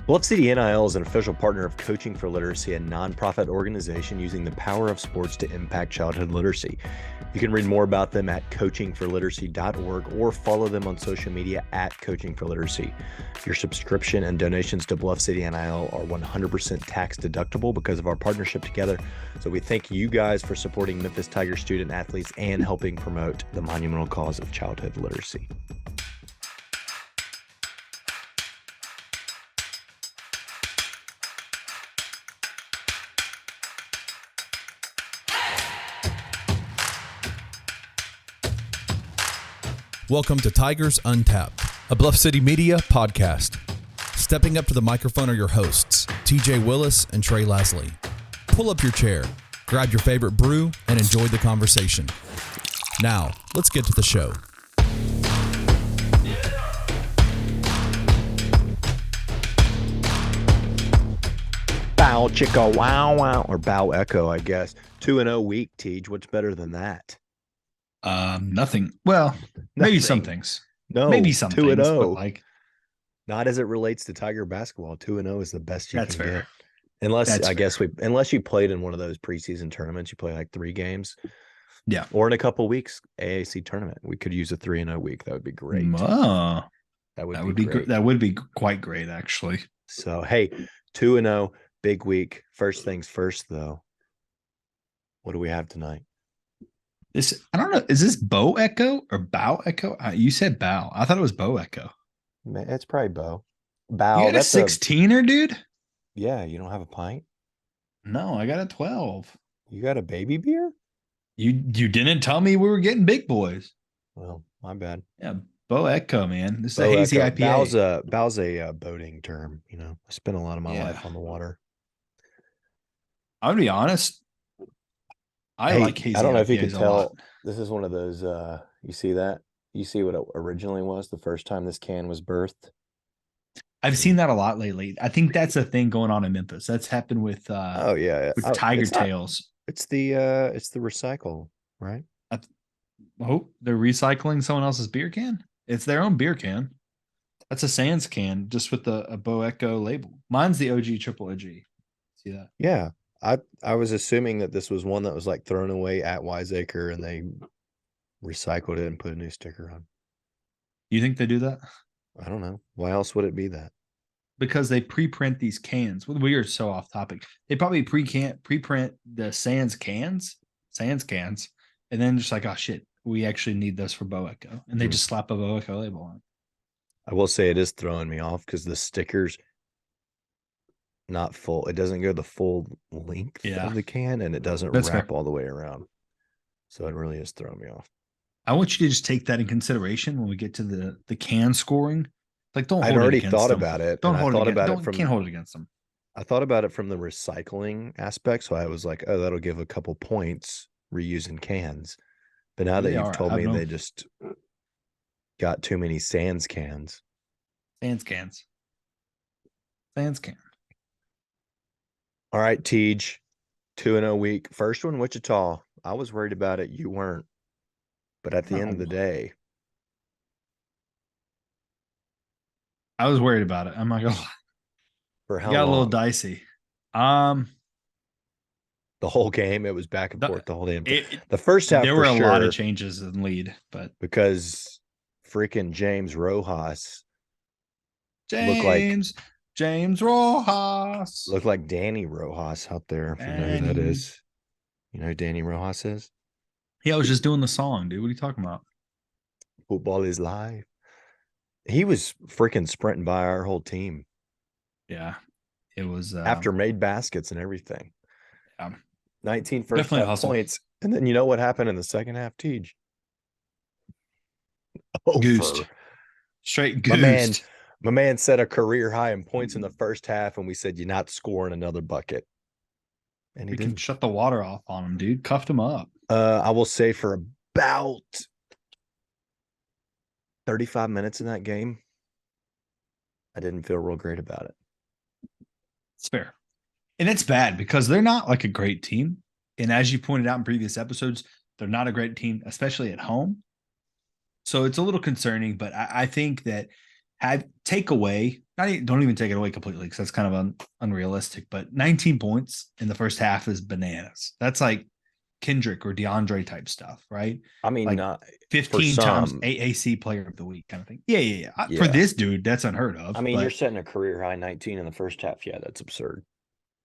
Bluff City NIL is an official partner of Coaching for Literacy, a nonprofit organization using the power of sports to impact childhood literacy. You can read more about them at coachingforliteracy.org or follow them on social media at Coaching for Literacy. Your subscription and donations to Bluff City NIL are 100% tax deductible because of our partnership together. So we thank you guys for supporting Memphis Tiger student athletes and helping promote the monumental cause of childhood literacy. Welcome to Tigers Untapped, a Bluff City Media podcast. Stepping up to the microphone are your hosts, TJ Willis and Trey Lasley. Pull up your chair, grab your favorite brew, and enjoy the conversation. Now, let's get to the show. Bow chicka wow wow, or bow echo, I guess. 2-0 week, Tej. What's better than that? Nothing. Well, maybe Nothing. some things. No, Maybe some 2-0. things, but like Not as it relates to Tiger basketball. 2-0 is the best you that's can fair. get. Unless That's I guess fair. unless you played in one of those preseason tournaments, you play like 3 games. Yeah. Or in a couple weeks, AAC tournament. We could use a 3-0 week. That would be great. Oh, That that would be great. good. That would be quite great, actually. So hey, 2-0, big week. First things first, though. What do we have tonight? I don't know. Is this bow echo or bow echo? You said bow. I thought it was bow echo. It's probably Bo. Bow. You got a That's 16er, dude? yeah, you don't have a pint? No, I got a 12. You got a baby beer? You didn't tell me we were getting big boys. Well, my bad. Yeah, bow echo, man. This is a Bo hazy echo. IPA. Bow's a boating term. You know, I spent a lot of my life on the water. I'm gonna be honest. I Hey, like hazy I don't know if you IPAs could a tell. lot. This is one of those. You see that? You see what it originally was the first time this can was birthed? I've seen that a lot lately. I think that's a thing going on in Memphis. That's happened with Oh yeah, Tiger it's not- Tails. It's the recycle, right? Oh, they're recycling someone else's beer can. It's their own beer can. That's a Sans can, just with a Bo Echo label. Mine's the OG Triple OG. See that? Yeah. I was assuming that this was one that was like thrown away at Wiseacre and they recycled it and put a new sticker on. You think they do that? I don't know. Why else would it be that? Because they pre-print these cans. We are so off topic. They probably pre-print the Sans cans, and then just like, oh shit, we actually need this for Bo Echo, and they just slap a Bo Echo label on. I will say it is throwing me off because the sticker's not full. It doesn't go the full length of the can, and it doesn't That's wrap fair. all the way around. So it really is throwing me off. I want you to just take that in consideration when we get to the can scoring. Like, don't. I'd hold already it against thought them. about it. Don't and hold I thought it against. about it from. Can't hold it against them. I thought about it from the recycling aspect, so I was like, "Oh, that'll give a couple points reusing cans." But now that you've told me they just got too many Sans cans. Sans cans. Sans can. All right, Tej, 2-0 week. First one, Wichita. I was worried about it. You weren't. But at the end of the day, I was worried about it. I'm not gonna lie. for how Got long? a little dicey. The whole game, it was back and forth the whole damn time. The first half, there were for a lot sure, of changes in lead, but because freaking James Rojas James Rojas looked like Danny Rojas out there. If you know who that is, you know who Danny Rojas is. Yeah, I was just doing the song, dude. What are you talking about? Football is life. He was freaking sprinting by our whole team. Yeah, it was after made baskets and everything. 19 first definitely half points. And then you know what happened in the second half, Tej? Goosed. Straight goosed. My man set a career high in points in the first half, and we said, you're not scoring another bucket. And he can shut the water off on him, dude. Cuffed him up. I will say for about 35 minutes in that game, I didn't feel real great about it. It's fair. And it's bad because they're not like a great team. And as you pointed out in previous episodes, they're not a great team, especially at home. So it's a little concerning, but I think that take away, don't even take it away completely because that's kind of unrealistic, but 19 points in the first half is bananas. That's like Kendrick or DeAndre type stuff, right? I mean, Like for 15 times some, AAC player of the week kind of thing. Yeah. For yeah. this dude, that's unheard I of, mean, you're but setting a career high 19 in the first half. Yeah, that's absurd.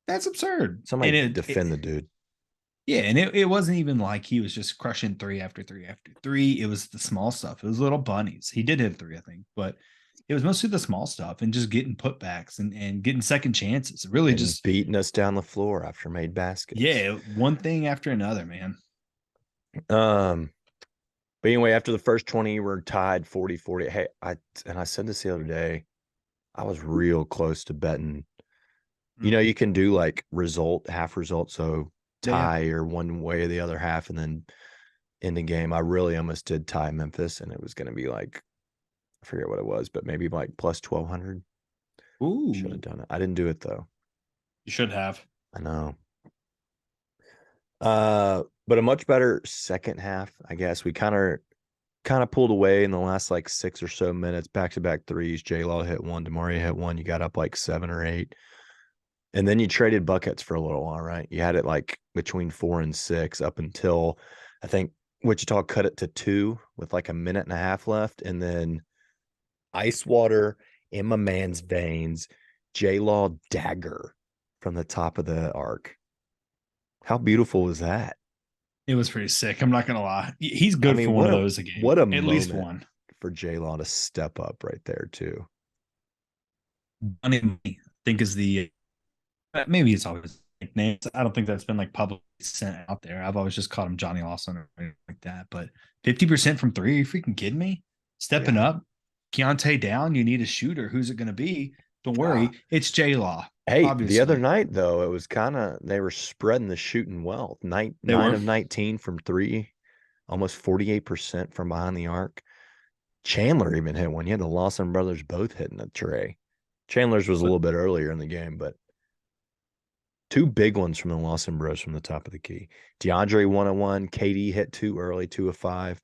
that's absurd. Somebody defend the dude. Yeah, and it wasn't even like he was just crushing three after three after three. It was the small stuff. It was little bunnies. He did hit three, I think, but it was mostly the small stuff and just getting putbacks and getting second chances. Really And just beating us down the floor after made baskets. yeah, one thing after another, man. But anyway, after the first 20, we're tied 40-40. Hey, I said this the other day. I was real close to betting. You know, you can do like half result, so tie or one way or the other half, and then in the game. I really almost did tie Memphis, and it was going to be like, I forget what it was, but maybe like plus 1,200. Ooh, Should have done it. I didn't do it though. you should have. I know. But a much better second half, I guess. We kind of pulled away in the last like 6 or so minutes, back-to-back threes. J-Law hit one, DeMaria hit one. You got up like 7 or 8. And then you traded buckets for a little while, right? You had it like between 4 and 6 up until I think Wichita cut it to 2 with like a minute and a half left. And then ice water in my man's veins, J-Law dagger from the top of the arc. How beautiful was that? It was pretty sick. I'm not gonna lie. He's good for one of those a game. What a at moment least one for J-Law to step up right there too. I think is the maybe it's always nicknames. I don't think that's been like publicly sent out there. I've always just called him Johnny Lawson or anything like that. But 50% from three, are you freaking kidding me? Stepping up, Keontae down. You need a shooter. Who's it going to be? Don't worry, it's J Law. Hey, obviously. The other night though, it was they were spreading the shooting well. Nine of 19 from three, almost 48% from behind the arc. Chandler even hit one. You had the Lawson brothers both hitting a tray. Chandler's was a little bit earlier in the game, but 2 big ones from the Lawson bros from the top of the key. DeAndre 1-1. KD hit 2 early, 2 of 5.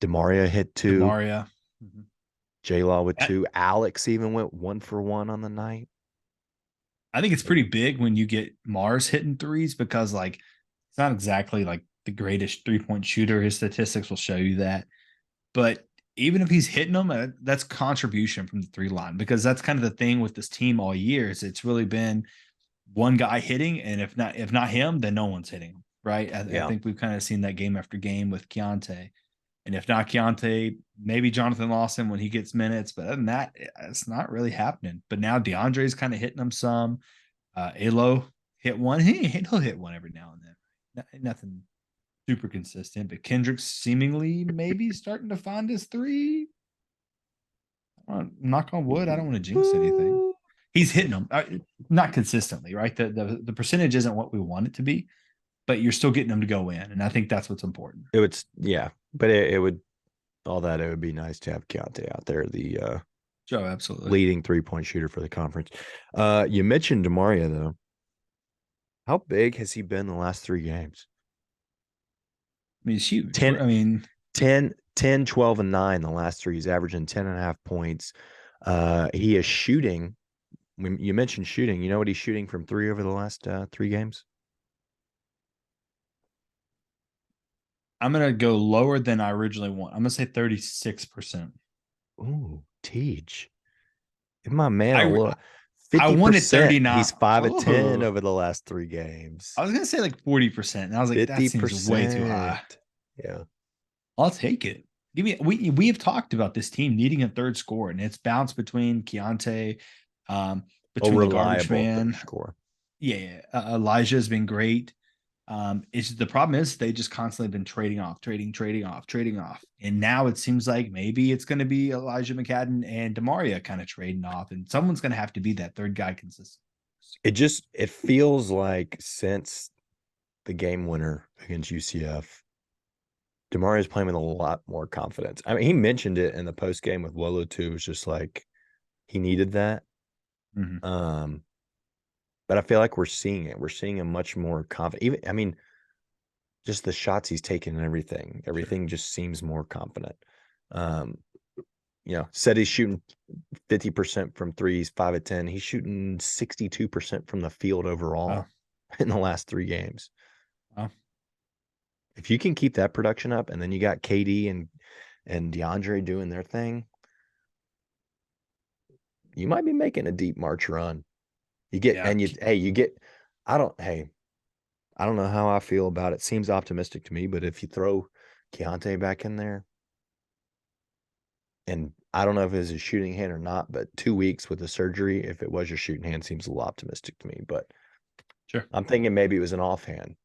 DeMaria hit 2. DeMaria. J-Law with 2. Alex even went 1 for 1 on the night. I think it's pretty big when you get Mars hitting threes because like it's not exactly like the greatest 3-point shooter. His statistics will show you that. But even if he's hitting them, that's contribution from the 3 line because that's kind of the thing with this team all year. Is it's really been one guy hitting, and if not him, then no one's hitting him, right? I think we've kind of seen that game after game with Keontae. And if not Keontae, maybe Jonathan Lawson when he gets minutes. But other than that, it's not really happening. But now DeAndre's kind of hitting them some. Alo hit one. He'll hit one every now and then. Nothing super consistent. But Kendrick's seemingly maybe starting to find his 3. Knock on wood. I don't want to jinx anything. He's hitting them, not consistently, right? The percentage isn't what we want it to be, but you're still getting them to go in, and I think that's what's important. It would, yeah, but it would it would be nice to have Keontae out there, the absolutely leading 3-point shooter for the conference. You mentioned DeMaria though. How big has he been the last 3 games? I mean, he's huge. 10, 12, and 9 the last 3. He's averaging 10.5 points. He is shooting. When you mentioned shooting, you know what he's shooting from 3 over the last 3 games? I'm going to go lower than I originally want. I'm going to say 36%. Ooh, Teach. Give my man a little. 50%. I wanted 39. He's 5 of 10 over the last 3 games. I was going to say like 40%. And I was like, 50%. That seems way too high. Yeah. I'll take it. We have talked about this team needing a third scorer, and it's bounced between Keontae, between the garbage man. Yeah, Elijah has been great. It's the problem is they just constantly been trading off, and now it seems like maybe it's going to be Elijah McCadden and DeMaria kind of trading off, and someone's going to have to be that third guy consistent. It feels like since the game winner against UCF, DeMaria is playing with a lot more confidence. I mean, he mentioned it in the post game with Wolo too. It was just like he needed that. Mm-hmm. But I feel like we're seeing it. We're seeing a much more confident. Just the shots he's taking and everything just seems more confident. said he's shooting 50% from threes, 5 of 10. He's shooting 62% from the field overall in the last 3 games. Wow. If you can keep that production up, and then you got KD and DeAndre doing their thing, you might be making a deep March run. I don't know how I feel about it. Seems optimistic to me, but if you throw Keontae back in there, and I don't know if it's a shooting hand or not, but 2 weeks with the surgery, if it was your shooting hand, seems a little optimistic to me. But Sure. I'm thinking maybe it was an offhand.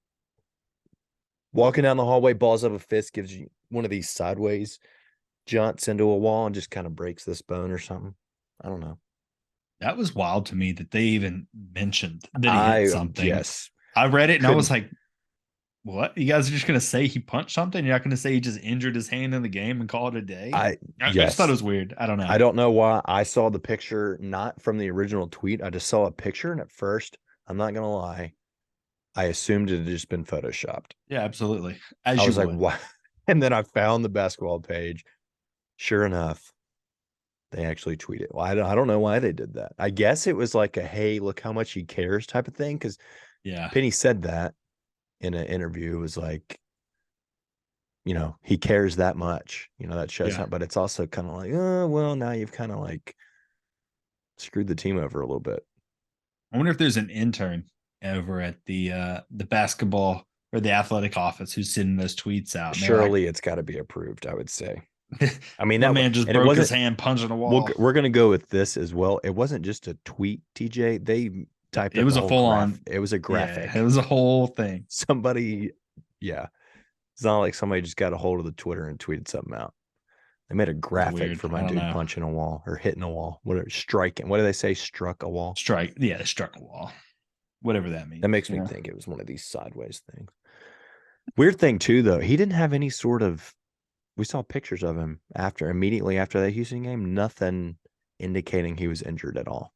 Walking down the hallway, balls up a fist, gives you one of these sideways jumps into a wall and just kind of breaks this bone or something. I don't know. That was wild to me that they even mentioned that he hit something. Yes. I read it and I was like, what? You guys are just going to say he punched something? You're not going to say he just injured his hand in the game and call it a day? I just thought it was weird. I don't know. I don't know why. I saw the picture, not from the original tweet. I just saw a picture, and at first, I'm not going to lie, I assumed it had just been photoshopped. Yeah, absolutely. I was like, what? And then I found the basketball page. Sure enough, they actually tweeted. Well, I don't know why they did that. I guess it was like a, hey, look how much he cares type of thing. Because Penny said that in an interview. It was like, he cares that much. That shows how, but it's also kind of like, oh, well, now you've kind of like screwed the team over a little bit. I wonder if there's an intern over at the basketball or the athletic office who's sending those tweets out. Surely it's got to be approved, I would say. I mean, that man just broke his hand punching a wall. We're going to go with this as well. It wasn't just a tweet, TJ. They typed it was a full on. It was a graphic. Yeah, it was a whole thing. Somebody, it's not like somebody just got a hold of the Twitter and tweeted something out. They made a graphic for my dude punching a wall or hitting a wall. Whatever, striking. What do they say? Struck a wall. Strike. Yeah, struck a wall. Whatever that means. That makes me think it was one of these sideways things. Weird thing too, though. He didn't have any sort of. We saw pictures of him immediately after that Houston game. Nothing indicating he was injured at all.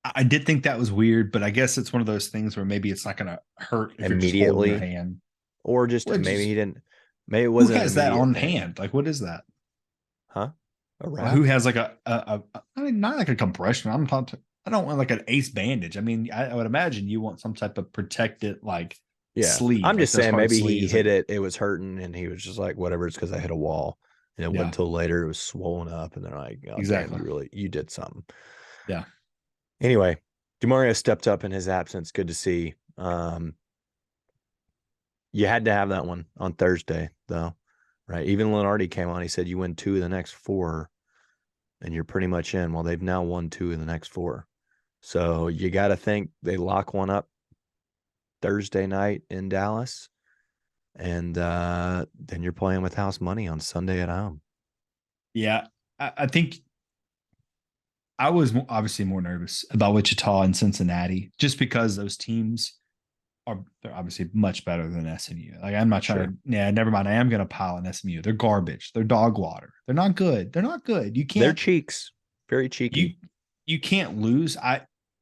I did think that was weird, but I guess it's one of those things where maybe it's not going to hurt if immediately, you're just holding your hand. Or just maybe he didn't. Maybe it wasn't. Who has that on hand? Like, what is that? Huh? A wrap? Who has like I mean, not like a compression. I don't want like an ace bandage. I mean, I would imagine you want some type of protected sleeve. I'm just saying maybe he hit it. It was hurting, and he was just like, whatever. It's because I hit a wall, and it wasn't until later it was swollen up, and they're like, oh, exactly, damn, you did something. Yeah. Anyway, DeMario stepped up in his absence. Good to see. You had to have that one on Thursday, though, right? Even Lenardi came on. He said you win 2 of the next 4, and you're pretty much in. Well, they've now won 2 of the next 4. So you got to think they lock one up Thursday night in Dallas, and then you're playing with house money on Sunday at home. Yeah, I think I was obviously more nervous about Wichita and Cincinnati just because those teams they're obviously much better than SMU. Like, I'm not trying to, never mind. I am going to pile on SMU. They're garbage. They're dog water. They're not good. They're not good. You can't. They're cheeks. Very cheeky. You can't lose.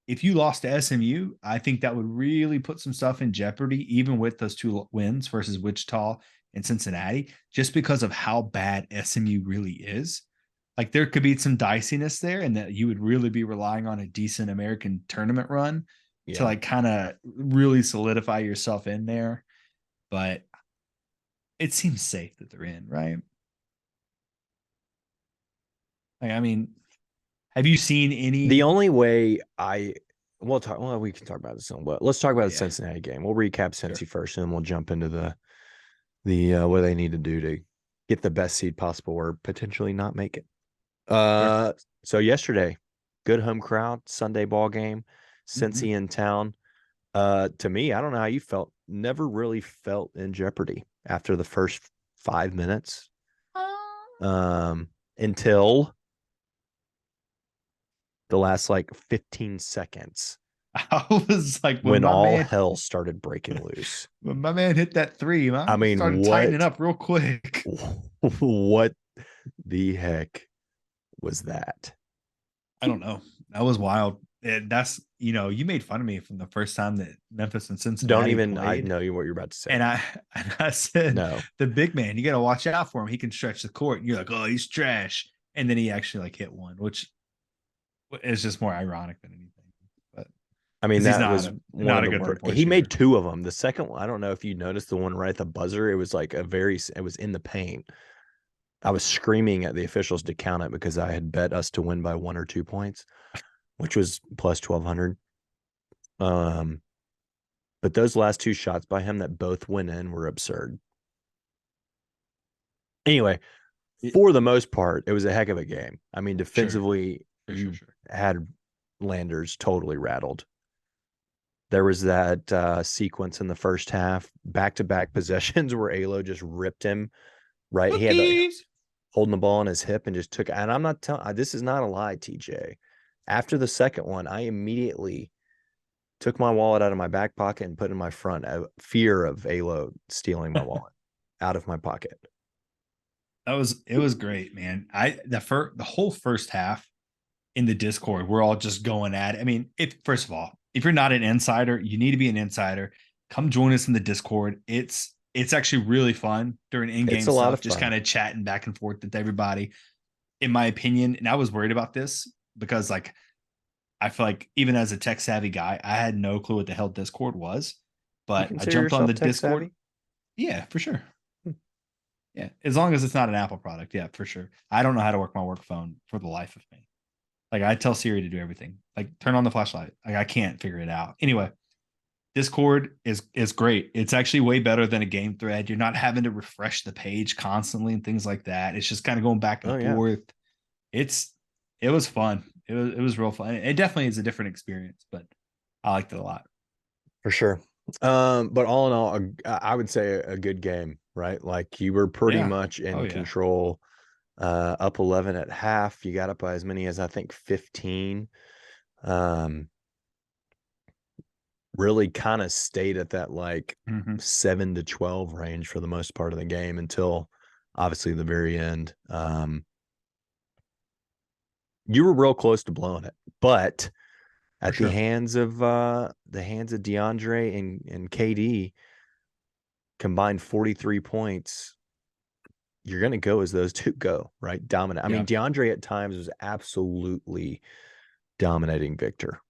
If you lost to SMU, I think that would really put some stuff in jeopardy, even with those 2 wins versus Wichita and Cincinnati, just because of how bad SMU really is. Like, there could be some diciness there, and that you would really be relying on a decent American tournament run to kind of really solidify yourself in there. But it seems safe that they're in, right? Like, I mean, have you seen any? The only way we can talk about this on, but let's talk about the Cincinnati game. We'll recap Cincy first, and then we'll jump into the what they need to do to get the best seed possible or potentially not make it. So yesterday, good home crowd, Sunday ball game, Cincy in town. To me, I don't know how you felt. Never really felt in jeopardy after the first 5 minutes. Until the last 15 seconds. I was like, when all hell started breaking loose. When my man hit that 3, I mean, started tightening up real quick. What the heck was that? I don't know. That was wild. that's, you made fun of me from the first time that Memphis and Don't Cincinnati even. I played. know what you're about to say. And I said, No. the big man, you got to watch out for him. He can stretch the court. And you're like, oh, he's trash. And then he actually like hit one, which is just more ironic than anything. But I mean, because he's that was one not of a the good worst. three-point He made shooter. 2 of them. The second one, I don't know if you noticed the one right at the buzzer. It was like it was in the paint. I was screaming at the officials to count it because I had bet us to win by 1 or 2 points, which was plus 1,200. But those last 2 shots by him that both went in were absurd. Anyway, for the most part, it was a heck of a game. I mean, defensively, you had Landers totally rattled. There was that sequence in the first half, back-to-back possessions where Alo just ripped him. Right, he had holding the ball on his hip and just took. And I'm not telling. This is not a lie, TJ. After the second one, I immediately took my wallet out of my back pocket and put it in my front. Fear of Alo stealing my wallet out of my pocket. It was great, man. The whole first half in the Discord, we're all just going at it. I mean, first of all, if you're not an insider, you need to be an insider. Come join us in the Discord. It's actually really fun during in-game It's a lot stuff, of just fun. kind of chatting back and forth with everybody. In my opinion, and I was worried about this because like I feel like even as a tech savvy guy, I had no clue what the hell Discord was. But I jumped on the Discord. Savvy? Yeah, for sure. Yeah, as long as it's not an Apple product, yeah, for sure. I don't know how to work my work phone for the life of me. Like I tell Siri to do everything. Like turn on the flashlight. Like I can't figure it out. Anyway, Discord is great. It's actually way better than a game thread. You're not having to refresh the page constantly and things like that. It's just kind of going back and forth. It was fun. It was real fun. It definitely is a different experience, but I liked it a lot. For sure. But all in all, I would say a good game, right? Like you were pretty much in control. Up 11 at half. You got up by as many as I think 15. Really kind of stayed at that like 7 to 12 range for the most part of the game until obviously the very end. You were real close to blowing it, but at the hands of DeAndre and KD combined 43 points. You're going to go as those two go, right? Dominant. I mean, DeAndre at times was absolutely dominating Victor,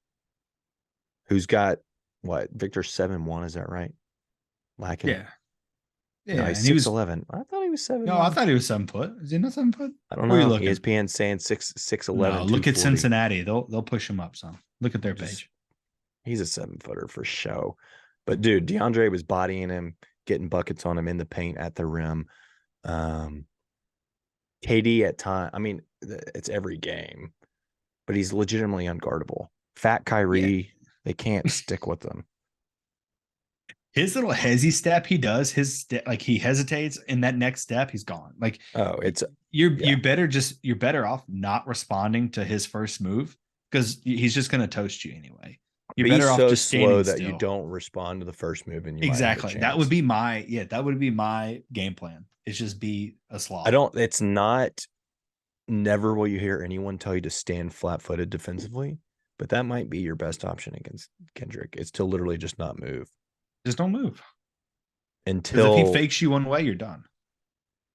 who's got what? Victor 7'1", is that right? Lacking. Yeah. Yeah, no, he's 6'11". I thought he was 7'1". No, I thought he was 7 foot. Is he not 7 foot? I don't know. ESPN saying 6'11". No, look at Cincinnati. They'll push him up some. Look at their page. He's a 7-footer for show. But dude, DeAndre was bodying him, getting buckets on him in the paint at the rim. KD at time, I mean, it's every game, but he's legitimately unguardable. Fat Kyrie, they can't stick with him. His little hezzy step he does, like he hesitates, and that next step he's gone. Like, you're better off not responding to his first move because he's just going to toast you anyway. You're better off just slow that you don't respond to the first move, and you exactly. That would be my game plan. It's just be a sloth. It's not. Never will you hear anyone tell you to stand flat-footed defensively, but that might be your best option against Kendrick. It's to literally just not move. Just don't move. Until if he fakes you one way, you're done.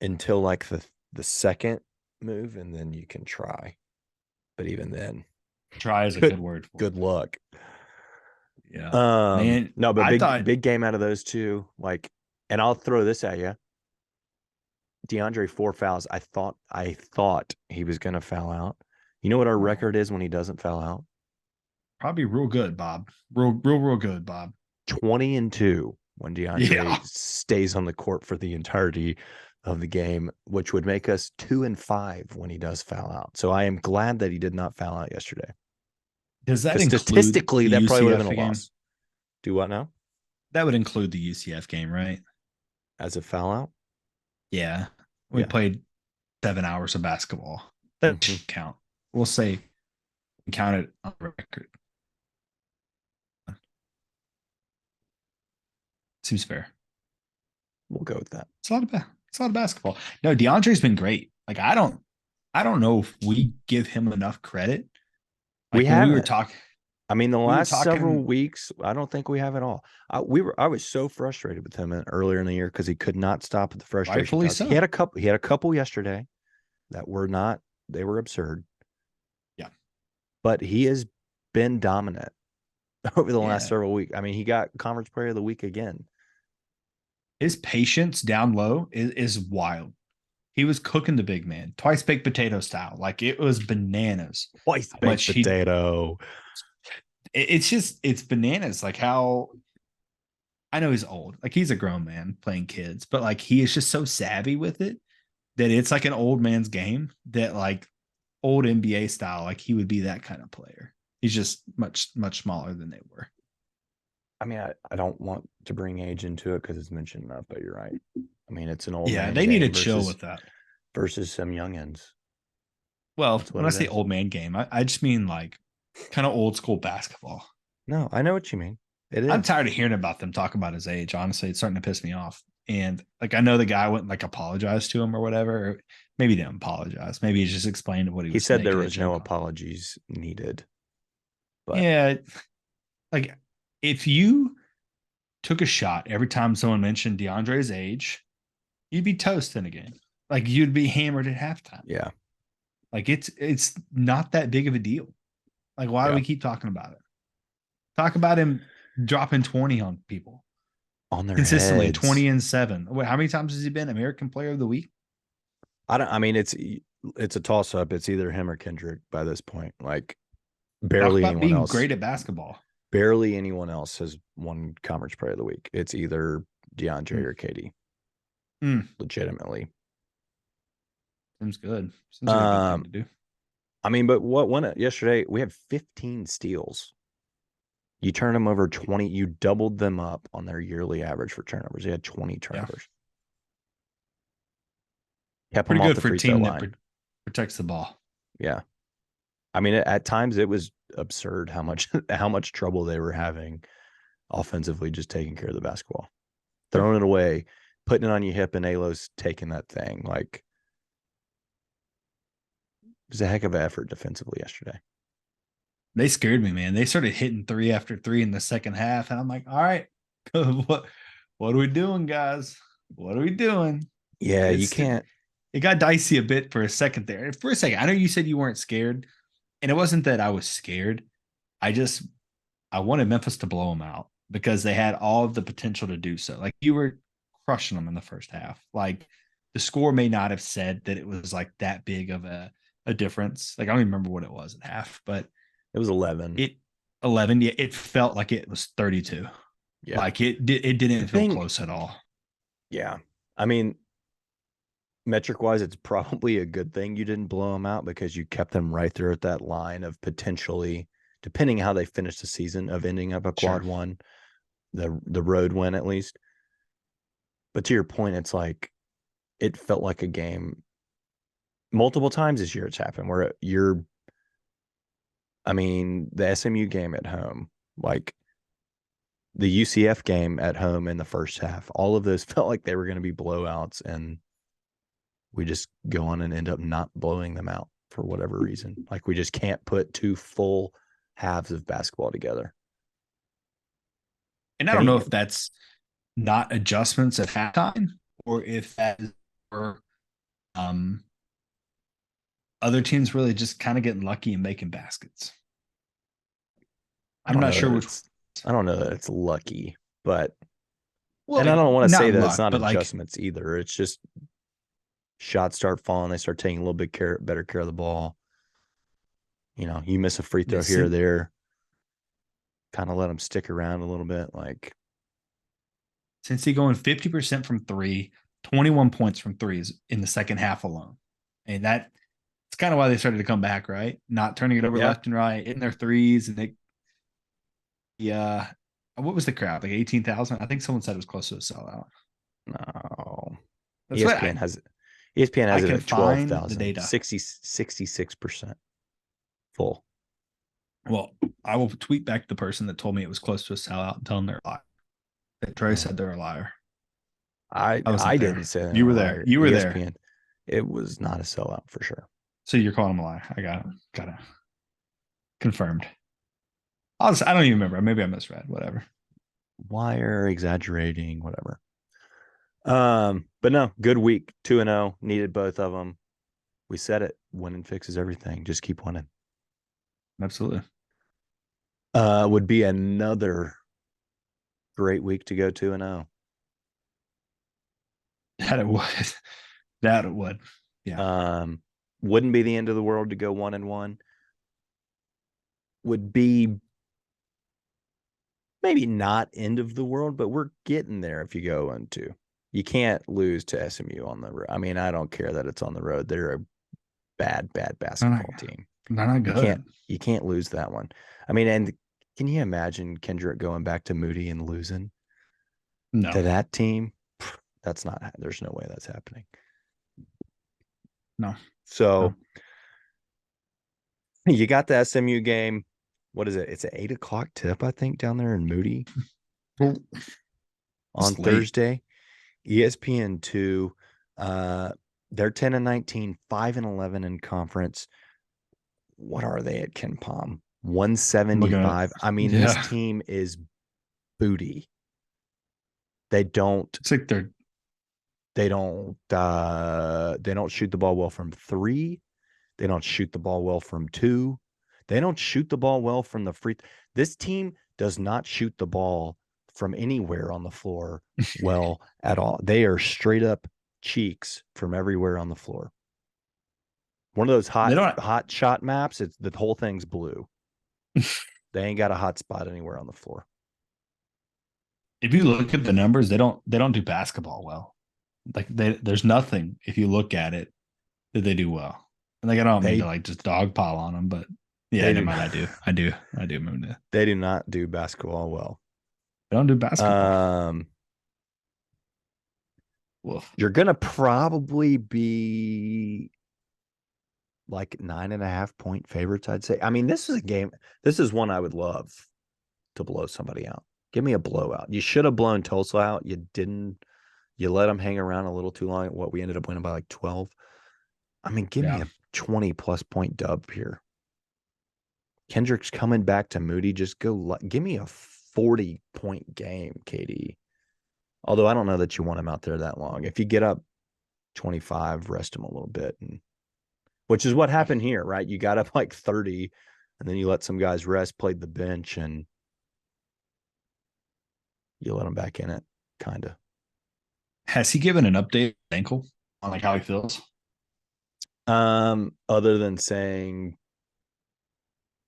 Until like the second move, and then you can try. But even then, try is a good word for good luck. Yeah. Man, no, but big game out of those two. Like, and I'll throw this at you. DeAndre 4 fouls. I thought he was going to foul out. You know what our record is when he doesn't foul out? Probably real good, Bob. Real good, Bob. 20-2 when DeAndre stays on the court for the entirety of the game, which would make us 2-5 when he does foul out. So I am glad that he did not foul out yesterday. Does that include statistically that probably would have been a loss? Do what now? That would include the UCF game, right? As a foul out? Yeah. We played 7 hours of basketball. That should count. We'll say count it on record. Seems fair. We'll go with that. It's a lot of basketball. No, DeAndre's been great. Like I don't know if we give him enough credit. Like we were talking. I mean, the We were last several talking weeks, I don't think we have it all. I was so frustrated with him earlier in the year because he could not stop at the frustration rightfully talks. so. He had a couple yesterday that were not, they were absurd. Yeah. But he has been dominant over the last Yeah. several weeks. I mean, he got Conference Player of the Week again. His patience down low is wild. He was cooking the big man, twice baked potato style. Like it was bananas. Twice How baked much he potato. it's bananas. Like how I know he's old. Like he's a grown man playing kids, but like he is just so savvy with it that it's like an old man's game that like old NBA style, like he would be that kind of player. He's just much smaller than they were. I mean, I don't want to bring age into it because it's mentioned enough, but you're right. I mean, it's an old Yeah, man they need to game chill with that. versus some youngins. Well, That's when what I it say is. old man game, I just mean like kind of old school basketball. No, I know what you mean. It I'm is. tired of hearing about them talk about his age. Honestly, it's starting to piss me off. And like I know the guy went and like apologized to him or whatever. Or maybe he didn't apologize. Maybe he just explained what he He was said there making a was no joke on. apologies needed. But Yeah, like if you took a shot every time someone mentioned DeAndre's age, you'd be toast in a game. Like you'd be hammered at halftime. yeah. Like it's not that big of a deal. Like why do Yeah. we keep talking about it? Talk about him dropping 20 on people On their consistently, heads. 20 and 7. Wait, how many times has he been American Player of the Week? I mean, it's a toss up. It's either him or Kendrick by this point. Like Talk barely about anyone being else. great at basketball. Barely anyone else has won Conference Player of the Week. It's either DeAndre or Katie. Legitimately. Seems good. Seems like a good thing to do. I mean, but what won it yesterday? We had 15 steals. You turned them over 20. You doubled them up on their yearly average for turnovers. They had 20 turnovers. Kept Pretty them off good the for a free throw team line. that protects the ball. Yeah. I mean, at times it was absurd how much trouble they were having offensively just taking care of the basketball. Throwing it away, putting it on your hip, and Alo's taking that thing. Like, it was a heck of an effort defensively yesterday. They scared me, man. They started hitting 3 after 3 in the second half, and I'm like, all right, what are we doing, guys? What are we doing? Yeah, you can't. It got dicey a bit for a second there. For a second, I know you said you weren't scared, and it wasn't that I was scared. I wanted Memphis to blow them out because they had all of the potential to do so. Like you were crushing them in the first half. Like the score may not have said that it was like that big of a difference. Like I don't even remember what it was at half, but It was 11. 11. Yeah, it felt like it was 32. Yeah. Like it didn't feel close at all. Yeah. I mean, metric wise, it's probably a good thing you didn't blow them out because you kept them right there at that line of potentially, depending how they finish the season, of ending up a quad one, the road win at least. But to your point, it's like it felt like a game multiple times this year. It's happened where the SMU game at home, like the UCF game at home in the first half, all of those felt like they were going to be blowouts, and we just go on and end up not blowing them out for whatever reason. Like we just can't put two full halves of basketball together. And I don't know if that's not adjustments at halftime or if that is for other teams really just kind of getting lucky and making baskets. I'm not sure which. I don't know that it's lucky, but well, and I don't want to say that luck, it's not but adjustments either. It's just shots start falling. They start taking a little bit better care of the ball. You know, you miss a free throw here or there, kind of let them stick around a little bit. Like since he going 50% from 3, 21 points from 3s in the second half alone. And that's kind of why they started to come back, right? Not turning it over left and right, hitting their 3s. And what was the crowd? Like 18,000? I think someone said it was close to a sellout. No. That's ESPN has it at 12,000. 66% full. Well, I will tweet back the person that told me it was close to a sellout and tell them they're a liar. That Trey said they're a liar. I didn't say that. You were there. You were ESPN, there. It was not a sellout for sure. So you're calling them a liar. I got it. Confirmed. I don't even remember. Maybe I misread. Whatever. Wire, exaggerating, whatever. But no, good week. 2-0. Needed both of them. We said it. Winning fixes everything. Just keep winning. Absolutely. Would be another great week to go 2-0. That it would. That it would. Yeah. Wouldn't be the end of the world to go 1-1. Would be maybe not end of the world, but we're getting there if you go into. You can't lose to SMU on the road. I mean, I don't care that it's on the road. They're a bad basketball team. They're not good. You can't lose that one. I mean, and can you imagine Kendrick going back to Moody and losing to that team? That's not. There's no way that's happening. No. So you got the SMU game. What is it? It's an 8:00 tip, I think, down there in Moody on Thursday. ESPN2. They're 10-19, 5-11 in conference. What are they at Ken Palm? 175. I mean, this team is booty. They don't. It's like they don't shoot the ball well from 3. They don't shoot the ball well from 2. They don't shoot the ball well from the free. This team does not shoot the ball from anywhere on the floor well at all. They are straight up cheeks from everywhere on the floor. One of those hot shot maps, it's the whole thing's blue. They ain't got a hot spot anywhere on the floor. If you look at the numbers, they don't do basketball well. Like there's nothing if you look at it that they do well. And like I don't mean to like just dogpile on them, but yeah, never mind. I do. They do not do basketball well. They don't do basketball. You're gonna probably be like 9.5 point favorites, I'd say. I mean, this is a game. This is one I would love to blow somebody out. Give me a blowout. You should have blown Tulsa out. You didn't. You let them hang around a little too long. What we ended up winning by like 12. I mean, give me a 20+ point dub here. Kendrick's coming back to Moody. Just give me a 40-point game, KD. Although I don't know that you want him out there that long. If you get up 25, rest him a little bit, which is what happened here, right? You got up like 30, and then you let some guys rest, played the bench, and you let him back in it, kind of. Has he given an update ankle on like how he feels? Other than saying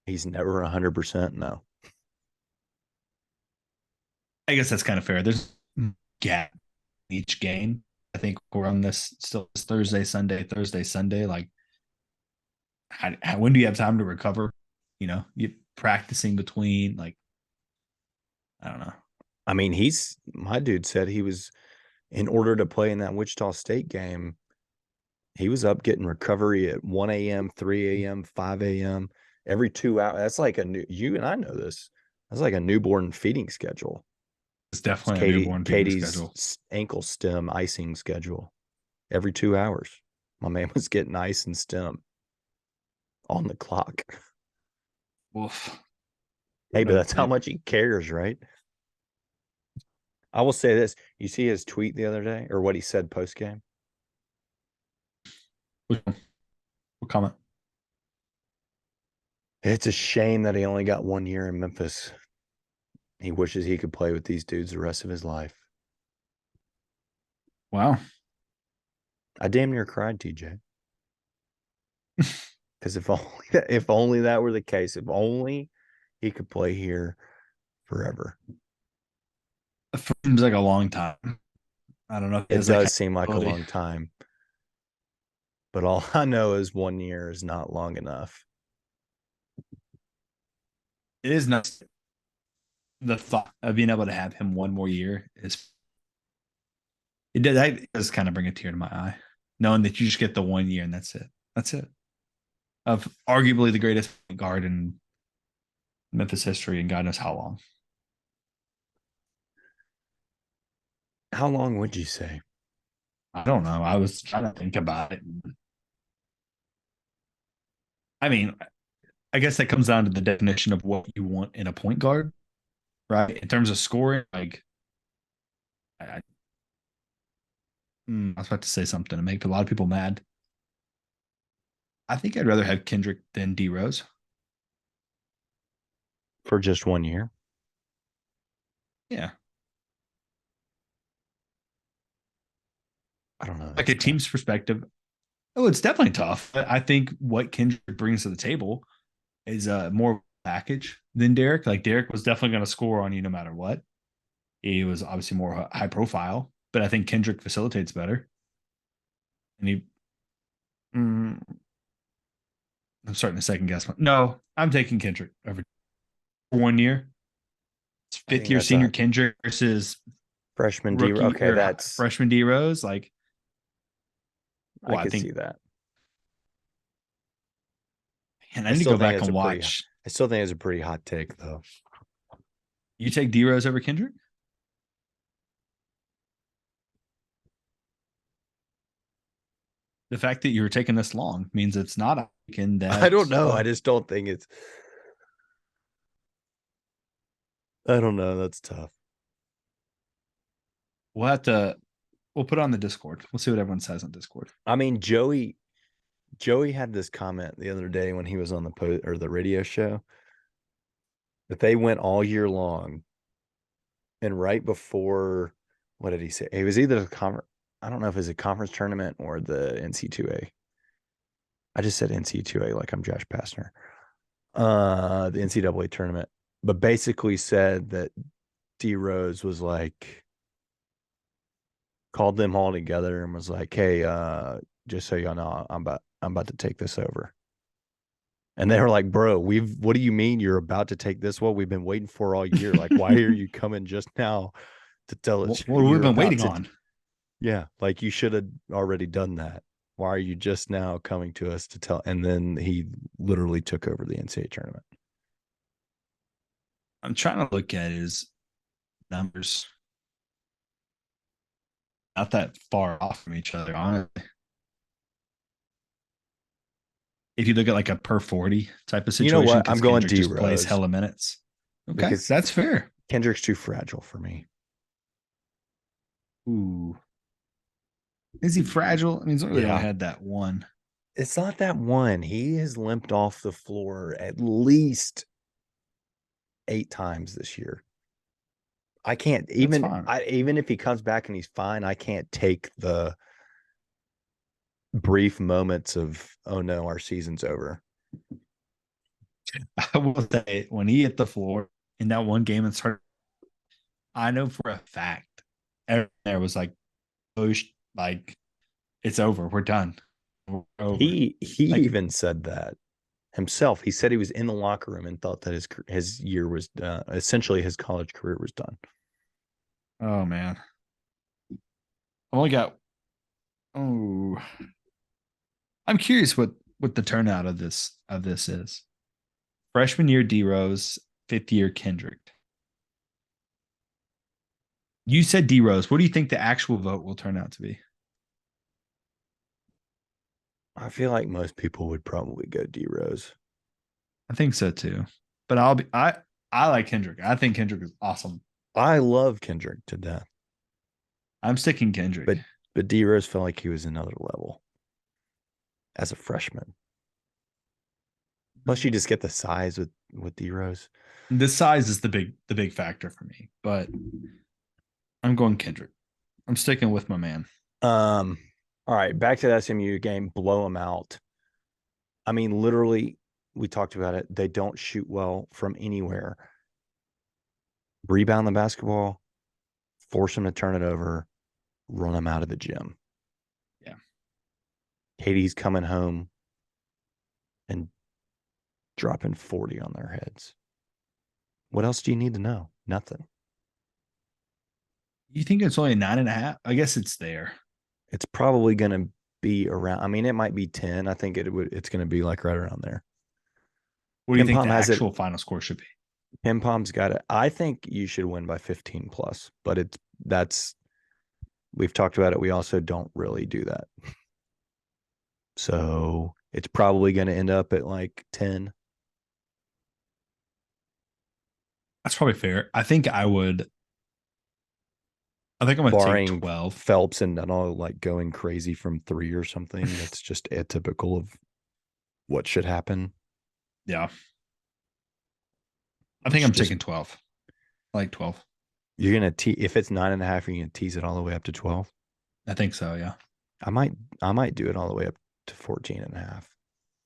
he's never 100%, no. I guess that's kind of fair. There's gap each game. I think we're on this still Thursday, Sunday. Like, when do you have time to recover? You know, you practicing between, like, I don't know. I mean, my dude said he was, in order to play in that Wichita State game, he was up getting recovery at 1 a.m., 3 a.m., 5 a.m. every 2 hours. That's like you and I know this. That's like a newborn feeding schedule. It's definitely a newborn feeding schedule. Katie's ankle stem icing schedule. Every 2 hours, my man was getting ice and stem on the clock. Oof. Hey, but that's how much he cares, right? I will say this. You see his tweet the other day, or what he said post-game? What comment? It's a shame that he only got 1 year in Memphis. He wishes he could play with these dudes the rest of his life. Wow. I damn near cried, TJ. Because if only that were the case, if only he could play here forever. It seems like a long time. I don't know. It does seem like a long time. But all I know is 1 year is not long enough. It is nice. The thought of being able to have him 1 more year that does kind of bring a tear to my eye, knowing that you just get the 1 year and that's it. That's it. Of arguably the greatest guard in Memphis history, and God knows how long. How long would you say? I don't know. I was trying to think about it. I mean, I guess that comes down to the definition of what you want in a point guard, right? In terms of scoring, like I was about to say something to make a lot of people mad. I think I'd rather have Kendrick than D Rose. For just 1 year. Yeah. I don't know. Like That's a tough. team's perspective. Oh, it's definitely tough. But I think what Kendrick brings to the table is more package than Derek. Like Derek was definitely going to score on you no matter what. He was obviously more high profile, but I think Kendrick facilitates better. And mm, I'm starting to second guess. No, I'm taking Kendrick over 1 year. It's I fifth think year that's senior a Kendrick versus freshman D. rookie Okay, or that's freshman D Rose. Like, I well, I could see think, that. and I I need to still go think back it's and a pretty. watch. I still think it's a pretty hot take, though. You take D Rose over Kendrick? The fact that you were taking this long means it's not a weekend I that don't know. I just don't think it's. I don't know. That's tough. we'll have to we'll put it on the Discord. We'll see what everyone says on Discord. I mean, Joey had this comment the other day when he was on the radio show that they went all year long, and right before, what did he say? It was either the conference. I don't know if it was a conference tournament or the NC2A. I just said NC2A like I'm Josh Pastner. The NCAA tournament, but basically said that D Rose was like, called them all together and was like, "Hey, just so y'all know, I'm about to take this over." And they were like, "Bro, what do you mean you're about to take this? What we've been waiting for all year? Like, why are you coming just now to tell us What we've you're been about waiting to?" on. Yeah, like you should have already done that. Why are you just now coming to us to tell? And then he literally took over the NCAA tournament. I'm trying to look at his numbers. Not that far off from each other, honestly. If you look at like a per 40 type of You know situation, what? I'm because going Kendrick D just plays Rose hella minutes. Okay, because that's fair. Kendrick's too fragile for me. Ooh. Is he fragile? I mean, he's only Yeah. had that one. It's not that one. He has limped off the floor at least 8 times this year. I can't even if he comes back and he's fine, I can't take the brief moments of, oh no, our season's over. I will say when he hit the floor in that one game and started, I know for a fact everyone there was like, oh, like it's over. We're done. We're over. He Like, even said that himself. He said he was in the locker room and thought that his year was essentially his college career was done. oh man. I only got oh I'm curious what the turnout of this is. Freshman year D Rose, fifth year Kendrick. You said D Rose. What do you think the actual vote will turn out to be? I feel like most people would probably go D Rose. I think so too. But I like Kendrick. I think Kendrick is awesome. I love Kendrick to death. I'm sticking Kendrick. But D Rose felt like he was another level as a freshman. Plus, you just get the size with D Rose. The size is the big factor for me, but I'm going Kendrick. I'm sticking with my man. All right, back to the SMU game. Blow them out. I mean, literally, we talked about it. They don't shoot well from anywhere. Rebound the basketball, force them to turn it over, run them out of the gym. Yeah. Katie's coming home and dropping 40 on their heads. What else do you need to know? Nothing. You think it's only 9.5? I guess it's there. It's probably going to be around. I mean, it might be 10. I think it's going to be like right around there. What do you think the actual final score should be? Pim Pom's got it. I think you should win by 15 plus, but we've talked about it. We also don't really do that. So it's probably going to end up at like 10. That's probably fair. I think I'm gonna take Barring 12. Phelps and Nunnall like going crazy from 3 or something. That's just atypical of what should happen. Yeah. I think I'm Just taking 12. I like 12. you're gonna if it's 9.5, you're gonna tease it all the way up to 12. I think so, yeah. I might do it all the way up to 14.5. You're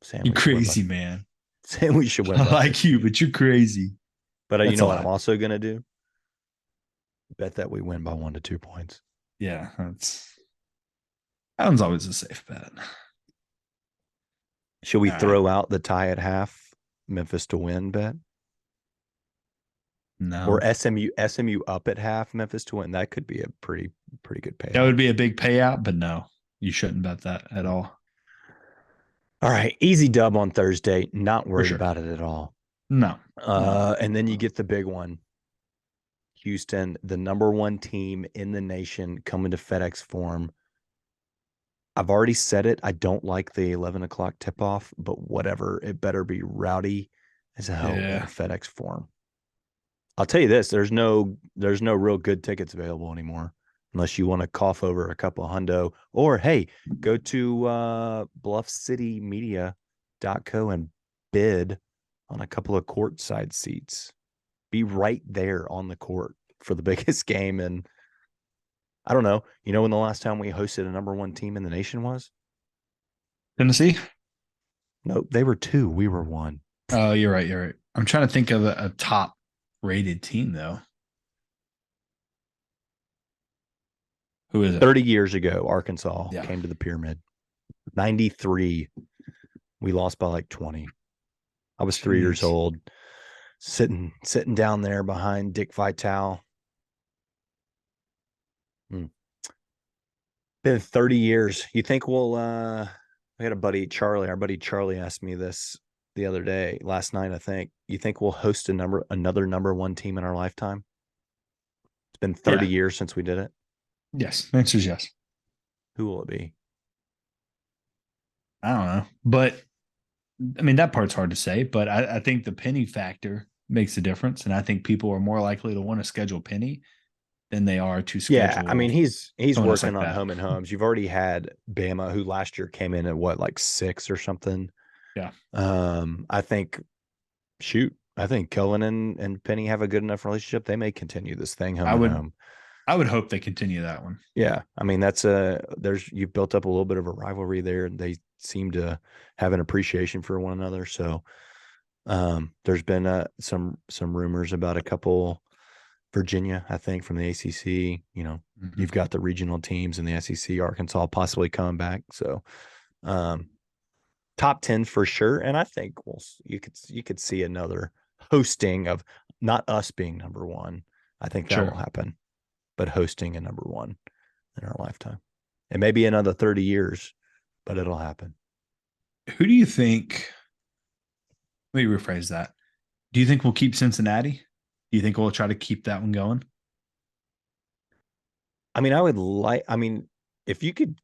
Sandwich should win by crazy, man. Sandwich should win I by like 15. you, but you're crazy. But you That's know a what I'm lot. also gonna do? Bet that we win by 1 to 2 points. Yeah, that one's always a safe bet. Should we All right. throw out the tie at half, Memphis to win bet? Or No. SMU up at half, Memphis to win? That could be a pretty good That payout. would be a big payout, but no, you shouldn't bet that at all. All right, easy dub on Thursday. Not For worried sure. about it at all. No. No. And then you get the big one. Houston, the number one team in the nation, coming to FedEx Forum. I've already said it. I don't like the 11 o'clock tip off, but whatever. It better be rowdy as hell in Yeah. FedEx Forum. I'll tell you this: there's no real good tickets available anymore, unless you want to cough over a couple of hundo. Or hey, go to bluffcitymedia.co and bid on a couple of courtside seats. Be right there on the court for the biggest game. And I don't know. You know when the last time we hosted a number one team in the nation was? Tennessee? Nope, they were 2. We were 1. Oh, you're right. You're right. I'm trying to think of a top rated team, though. Who is it? 30 years ago, Arkansas Yeah. came to the pyramid. 93. We lost by like 20. I was 3 years Jeez. old, sitting down there behind Dick Vitale. Been 30 years. You think we'll we had our buddy Charlie asked me this the other day, last night, I think. You think we'll host another number one team in our lifetime? It's been 30 years since we did it. Yes. The answer is yes. Who will it be? I don't know. But I mean, that part's hard to say, but I think the penny factor makes a difference. And I think people are more likely to want to schedule penny than they are to schedule. Yeah, I mean he's working like on that. home and homes. You've already had Bama, who last year came in at what, like 6 or something. Yeah. I think Kellen and Penny have a good enough relationship. They may continue this thing home and home. I would hope they continue that one. Yeah, I mean you've built up a little bit of a rivalry there, and they seem to have an appreciation for one another. So, there's been some rumors about a couple. Virginia, I think, from the ACC. You've got the regional teams in the SEC, Arkansas possibly coming back. So, top 10 for sure. And I think you could see another hosting of not us being number one. I think that will happen, but hosting a number one in our lifetime. It may be another 30 years, but it'll happen. Who do you think? Let me rephrase that. Do you think we'll keep Cincinnati? Do you think we'll try to keep that one going? I mean, if you could,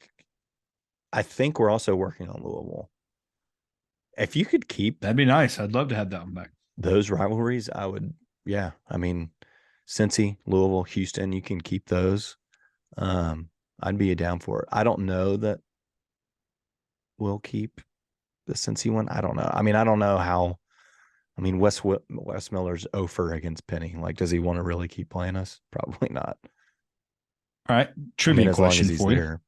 I think we're also working on Louisville. If you could keep, that'd be nice. I'd love to have that one back. Those rivalries, I would, yeah. I mean, Cincy, Louisville, Houston, you can keep those. I'd be down for it. I don't know that we'll keep the Cincy one. I don't know. I mean, I don't know how. I mean, Wes Miller's 0 against Penny. Like, does he want to really keep playing us? Probably not. All right. Trivia question for you. There.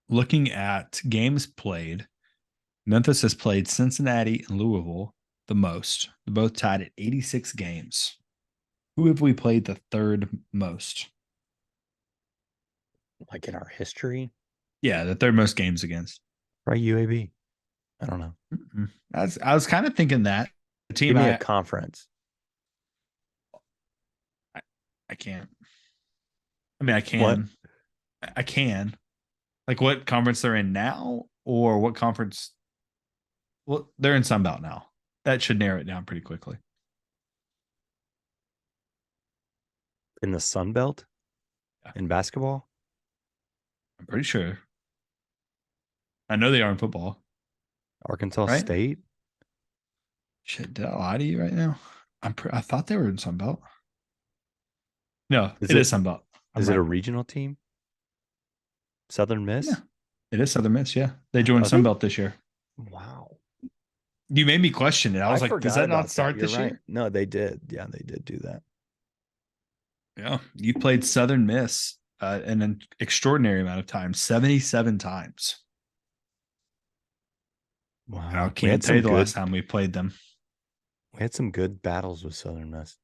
Looking at games played, Memphis has played Cincinnati and Louisville the most. They're both tied at 86 games. Who have we played the third most? Like in our history? Yeah, the third most games against. Right, UAB. I don't know. I was kind of thinking that. The team Give me a conference. I can't. I mean, I can. What? I can. Like what conference they're in now, or what conference? Well, they're in Sunbelt now. That should narrow it down pretty quickly. In the Sun Belt? Yeah. In basketball? I'm pretty sure. I know they are in football. Arkansas Right? State? Shit, did I lie to you right now? I thought they were in Sunbelt. No, Is it it is Sunbelt. I'm is it a right. regional team? Southern Yeah, Miss? it is Southern Miss. Yeah, they joined Are they? Sunbelt this year. Wow. You made me question it. I I was like, does forgot that not about that. start You're this right. year? No, they did. Yeah, they did do that. Yeah, you played Southern Miss an extraordinary amount of times, 77 times. I Wow. can't tell you the last time we played them. We had some good battles with Southern Miss.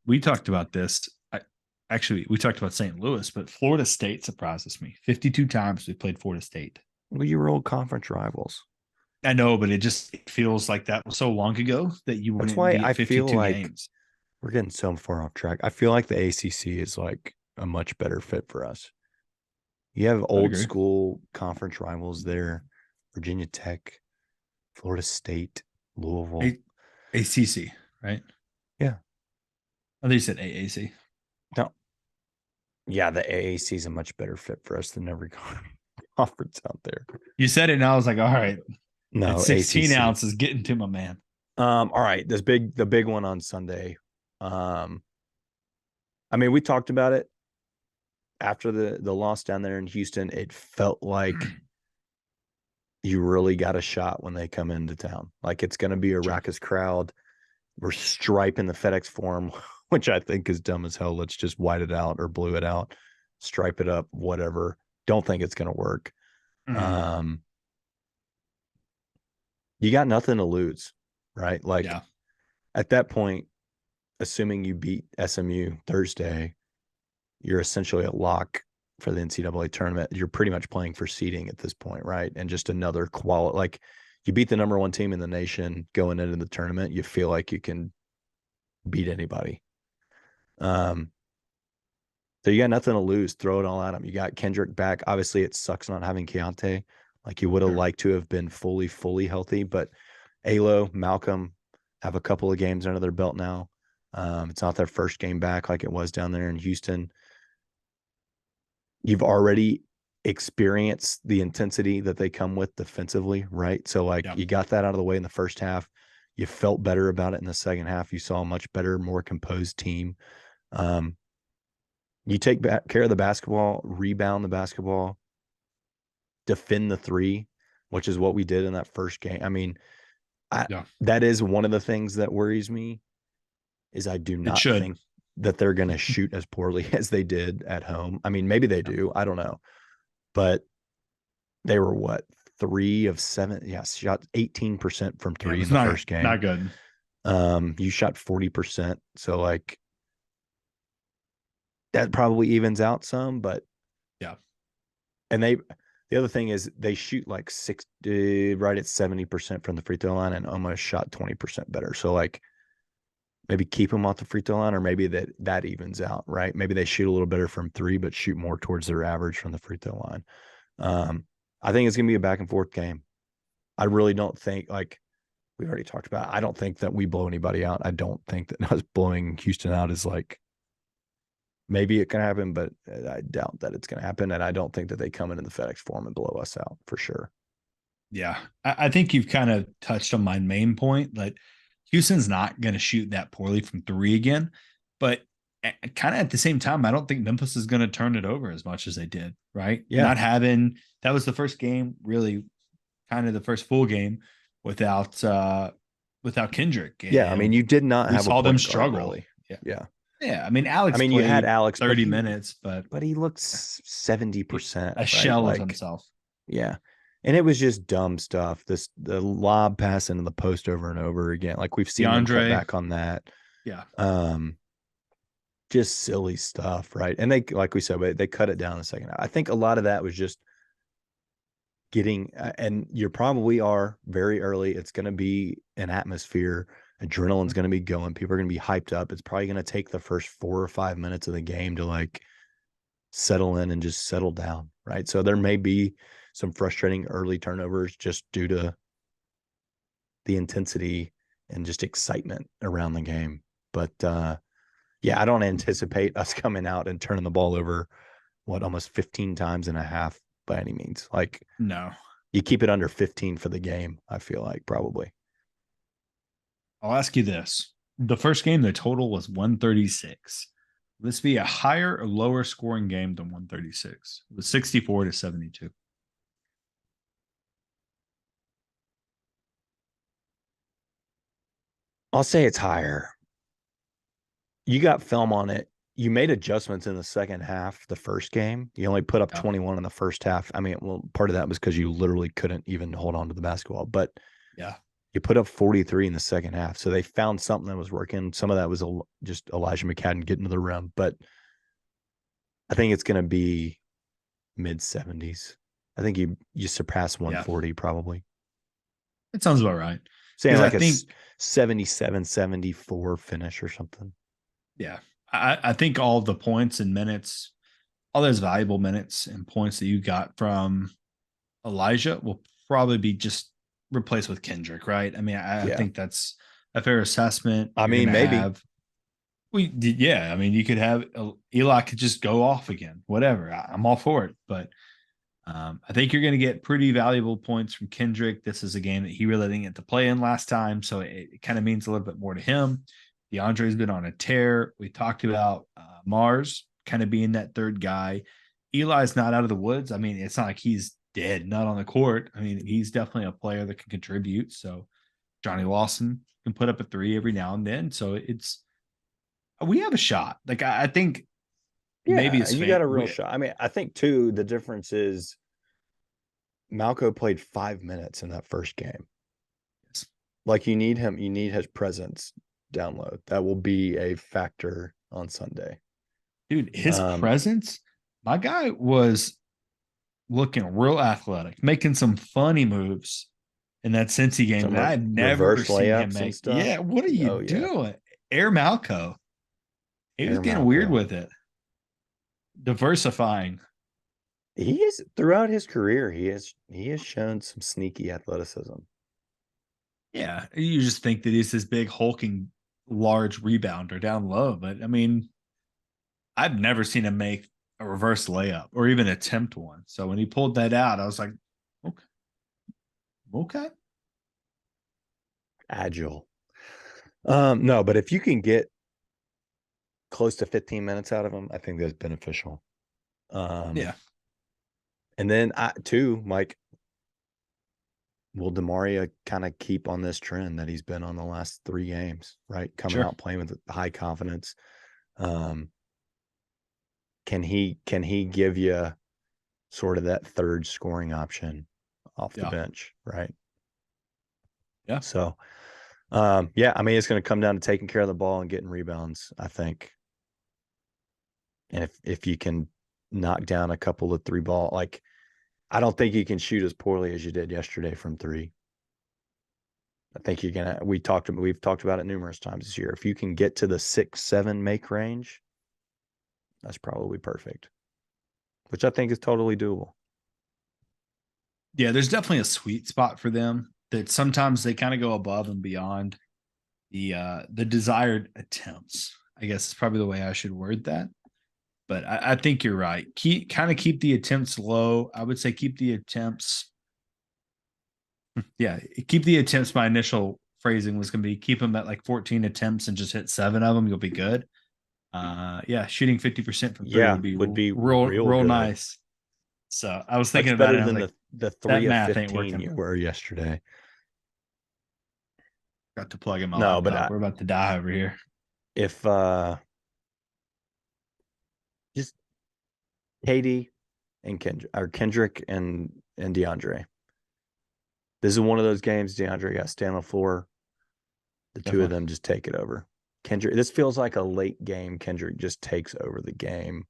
We talked about this. Actually, we talked about St. Louis, but Florida State surprises me. 52 times we played Florida State. Well, you were old conference rivals. I know, but it feels like that was so long ago that you That's wouldn't why be I at feel 52 like games. we're getting so far off track. I feel like the ACC is like a much better fit for us. You have I would old agree. school conference rivals there, Virginia Tech, Florida State, Louisville. ACC, right? Yeah. I think you said AAC. No. Yeah, the AAC is a much better fit for us than every conference out there. You said it, and I was like, all right, No, it's 16 ACC. ounces getting to my man. All right, the big one on Sunday. I mean, we talked about it after the loss down there in Houston. It felt like you really got a shot when they come into town. Like it's going to be a Sure. raucous crowd. We're striping the FedEx Forum, which I think is dumb as hell. Let's just white it out or blue it out, stripe it up, whatever. Don't think it's going to work. Mhm. You got nothing to lose, right? Like Yeah. at that point, assuming you beat SMU Thursday, you're essentially a lock for the NCAA tournament. You're pretty much playing for seeding at this point, right? And just another quality, like you beat the number one team in the nation going into the tournament, you feel like you can beat anybody. So you got nothing to lose. Throw it all at them. You got Kendrick back. Obviously, it sucks not having Keontae. Like you would have Sure. liked to have been fully healthy, but Alo, Malcolm have a couple of games under their belt now. It's not their first game back like it was down there in Houston. You've already experienced the intensity that they come with defensively, right? So like Yeah. you got that out of the way in the first half. You felt better about it in the second half. You saw a much better, more composed team. You take care of the basketball, rebound the basketball, defend the three, which is what we did in that first game. I mean, Yeah. that is one of the things that worries me is I do It not should. think that they're going to shoot as poorly as they did at home. I mean, maybe they do. I don't know. But they were what? 3 of 7. Yeah, shot 18% from Yeah. It three in was the first game. not good. You shot 40%. So like that probably evens out some, but Yeah. and the other thing is they shoot like 60 right at 70% from the free throw line and almost shot 20% better. So like maybe keep them off the free throw line, or maybe that evens out, right? Maybe they shoot a little better from three, but shoot more towards their average from the free throw line. I think it's gonna be a back and forth game. I really don't think, like we already talked about, I don't think that we blow anybody out. I don't think that us blowing Houston out is like, maybe it can happen, but I doubt that it's going to happen. And I don't think that they come into the FedEx Forum and blow us out for sure. Yeah. I think you've kind of touched on my main point that Houston's not going to shoot that poorly from three again. But kind of at the same time, I don't think Memphis is going to turn it over as much as they did, right? Yeah. Not having that was the first game, really kind of the first full game without Kendrick. Yeah. I mean, you did not we have a saw them point guard, struggle. really. Yeah. Yeah. Yeah. I mean, Alex you had played Alex 30 minutes, but he looks 70%, a right? shell of Like, himself. yeah. And it was just dumb stuff. The lob pass into the post over and over again. Like we've seen them cut DeAndre. back on that. Yeah. Just silly stuff, right? And they, like we said, they cut it down in the second half. I think a lot of that was just getting, and you probably are very early. It's going to be an atmosphere. Adrenaline's going to be going. People are going to be hyped up. It's probably going to take the first 4 or 5 minutes of the game to like settle in and just settle down, right? So there may be some frustrating early turnovers just due to the intensity and just excitement around the game. But yeah, I don't anticipate us coming out and turning the ball over almost 15 times and a half by any means. Like, No. you keep it under 15 for the game, I feel like, probably. I'll ask you this. The first game, the total was 136. Will this be a higher or lower scoring game than 136? It was 64-72. I'll say it's higher. You got film on it. You made adjustments in the second half, the first game. You only put up Yeah. 21 in the first half. I mean, well, part of that was because you literally couldn't even hold on to the basketball, but Yeah. you put up 43 in the second half. So they found something that was working. Some of that was just Elijah McCadden getting to the rim, but I think it's going to be mid 70s. I think you surpass 140 probably. It sounds about right. Saying Because I like a think 77, 74 finish or something. Yeah. I think all the points and minutes, all those valuable minutes and points that you got from Elijah will probably be just replaced with Kendrick, right? I mean, I think that's a fair assessment. I You're mean, gonna maybe. have yeah. I mean, you could have Eli could just go off again, whatever. I'm all for it, but I think you're going to get pretty valuable points from Kendrick. This is a game that he really didn't get to play in last time, so it kind of means a little bit more to him. DeAndre's been on a tear. We talked about Mars kind of being that third guy. Eli's not out of the woods. I mean, it's not like he's dead, not on the court. I mean, he's definitely a player that can contribute. So Johnny Lawson can put up a three every now and then. So we have a shot. Like I think maybe Yeah, it's you got a real shot. I mean, I think too the difference is Malco played 5 minutes in that first game. Like you need him, you need his presence down low. That will be a factor on Sunday. Dude, his presence, my guy was looking real athletic, making some funny moves in that Cincy game that I've never seen him make. Yeah, what are you doing? Air Malco. He was getting weird with it. Diversifying. He is throughout his career, he has shown some sneaky athleticism. Yeah, you just think that he's this big hulking large rebounder down low, but I mean, I've never seen him make a reverse layup or even attempt one. So when he pulled that out, I was like, okay. Okay. Agile. No, but if you can get close to 15 minutes out of him, I think that's beneficial. Yeah. And then Mike, will DeMaria kind of keep on this trend that he's been on the last 3 games, right? Coming out playing with high confidence. Can he give you sort of that third scoring option off the bench, right? Yeah. So, I mean, it's going to come down to taking care of the ball and getting rebounds, I think. And if you can knock down a couple of 3 ball, like I don't think you can shoot as poorly as you did yesterday from 3. I think we've talked about it numerous times this year. If you can get to the 6-7 make range, that's probably perfect, which I think is totally doable. Yeah, there's definitely a sweet spot for them that sometimes they kind of go above and beyond the desired attempts. I guess is probably the way I should word that. But I think you're right. Keep the attempts low. I would say keep the attempts. Yeah, keep the attempts. My initial phrasing was going to be keep them at like 14 attempts and just hit 7 of them. You'll be good. Shooting 50% from 3 would be real nice. So I was thinking about it. Better than the 3 of 15 you were yesterday. Got to plug in my laptop. We're about to die over here. If just Katie and Kendrick and DeAndre. This is one of those games DeAndre got to stay on the floor. The two of them just take it over. Kendrick, this feels like a late game. Kendrick just takes over the game,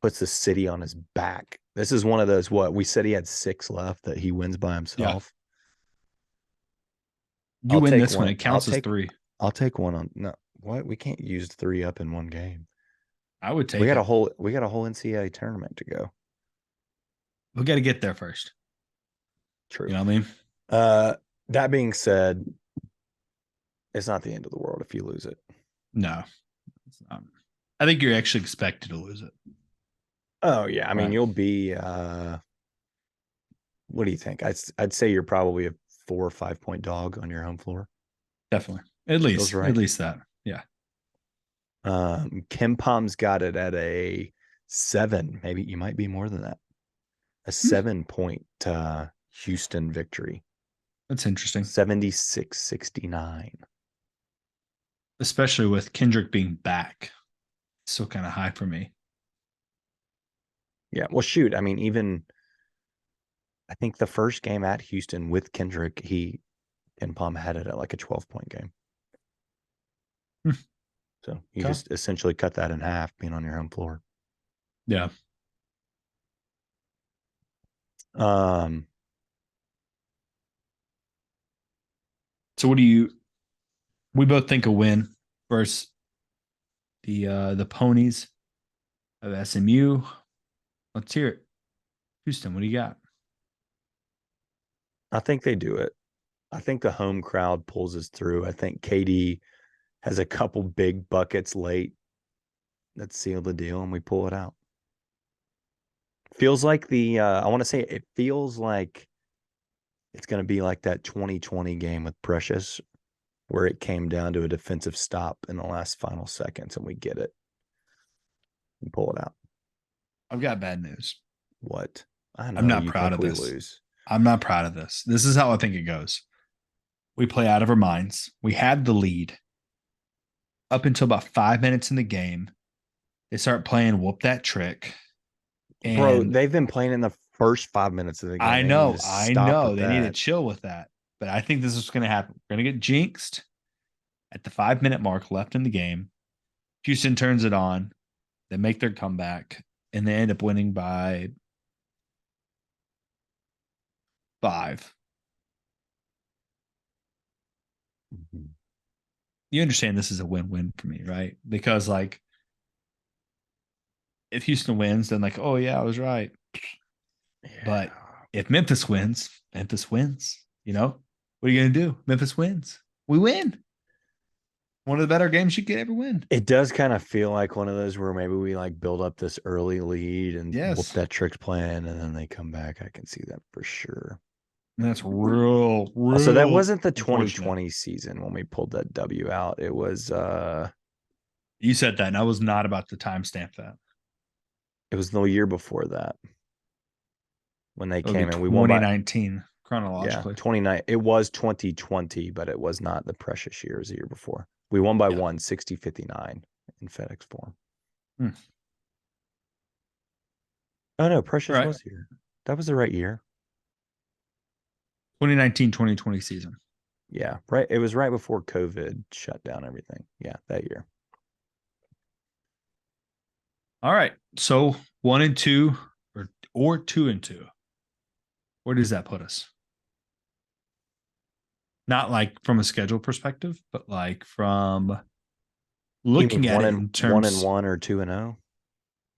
puts the city on his back. This is one of those, we said he had 6 left that he wins by himself. You win this one. It counts as 3. I'll take one on. No, what? We can't use 3 up in one game. I would take we got a whole NCAA tournament to go. We got to get there first. True. You know what I mean? That being said, it's not the end of the world if you lose it. No, it's not. I think you're actually expected to lose it. Oh yeah, I mean you'll be. What do you think? I'd say you're probably a 4 or 5 point dog on your home floor. Definitely. Feels right. At least that. Yeah. Kim Palm's got it at a 7. Maybe you might be more than that. A 7-point Houston victory. That's interesting. 76-69. Especially with Kendrick being back. Still kind of high for me. Yeah. Well, shoot. I mean, even I think the first game at Houston with Kendrick, Ken Palm had it at like a 12-point game. So you just essentially cut that in half being on your home floor. Yeah. So what do you we both think a win versus the ponies of SMU. Let's hear it. Houston, what do you got? I think they do it. I think the home crowd pulls us through. I think KD has a couple big buckets late that seal the deal, and we pull it out. Feels like I want to say it feels like it's going to be like that 2020 game with Precious, where it came down to a defensive stop in the last final seconds, and we get it and pull it out. I've got bad news. What? I know I'm not you proud think of we this. lose. I'm not proud of this. This is how I think it goes. We play out of our minds. We had the lead up until about 5 minutes in the game. They start playing whoop that trick. And bro, they've been playing in the first 5 minutes of the game. I know. They need to that. chill with that. But I think this is going to happen. We're going to get jinxed at the 5-minute mark left in the game. Houston turns it on. They make their comeback, and they end up winning by 5. Mhm. You understand this is a win-win for me, right? Because like if Houston wins, then like, oh yeah, I was right. Yeah. But if Memphis wins, you know? What are you gonna do? Memphis wins. We win. One of the better games you could ever win. It does kind of feel like one of those where maybe we like build up this early lead and whoop Yes. that trick's plan, and then they come back. I can see that for sure. And that's real. So that wasn't the unfortunate. 2020 season when we pulled that W out. It was You said that, and I was not about to timestamp that. it was the year before that when they It would be came in. We won by 2019 chronologically. 29. It was 2020, but it was not the Precious year as the year before. We won by 60-59 in FedEx Forum. Oh no, Precious was here. That was the right year. 2019-2020 season. Yeah, right. It was right before COVID shut down everything. Yeah, that year. All right. So 1-2 or 2-2. Where does that put us? Not like from a schedule perspective, but like from looking at it in terms 1-1 or 2-0.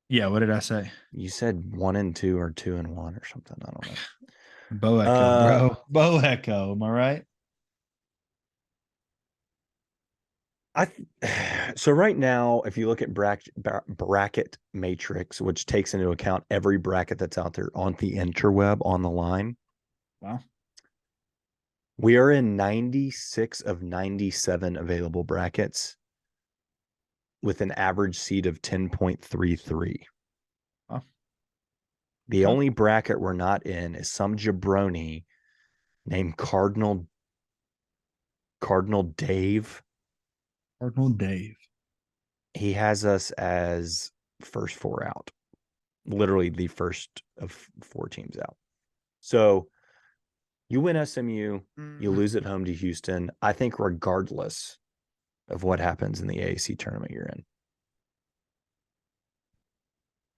Yeah, what did I say? You said 1-2 or 2-1 or something. I don't know. Bo Echo, bro. Bo Echo. Am I right? So right now, if you look at bracket matrix, which takes into account every bracket that's out there on the interweb on the line. Wow. We are in 96 of 97 available brackets with an average seed of 10.33. Wow. The only bracket we're not in is some jabroni named Cardinal Dave. Cardinal Dave. He has us as first 4 out. Literally the first of 4 teams out. So you win SMU, you lose at home to Houston. I think regardless of what happens in the AAC tournament you're in.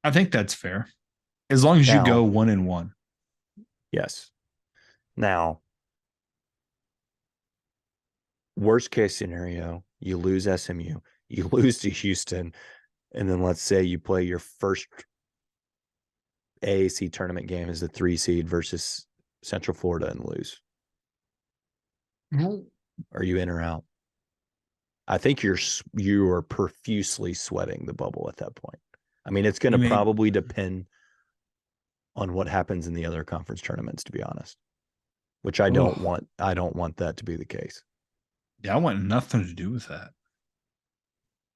I think that's fair. As long as you go 1-1. Yes. Now, worst case scenario, you lose SMU, you lose to Houston, and then let's say you play your first AAC tournament game as a 3 seed versus Central Florida and lose. Are you in or out? I think you are profusely sweating the bubble at that point. I mean, it's going to probably depend on what happens in the other conference tournaments, to be honest, which I don't want. I don't want that to be the case. Yeah, I want nothing to do with that.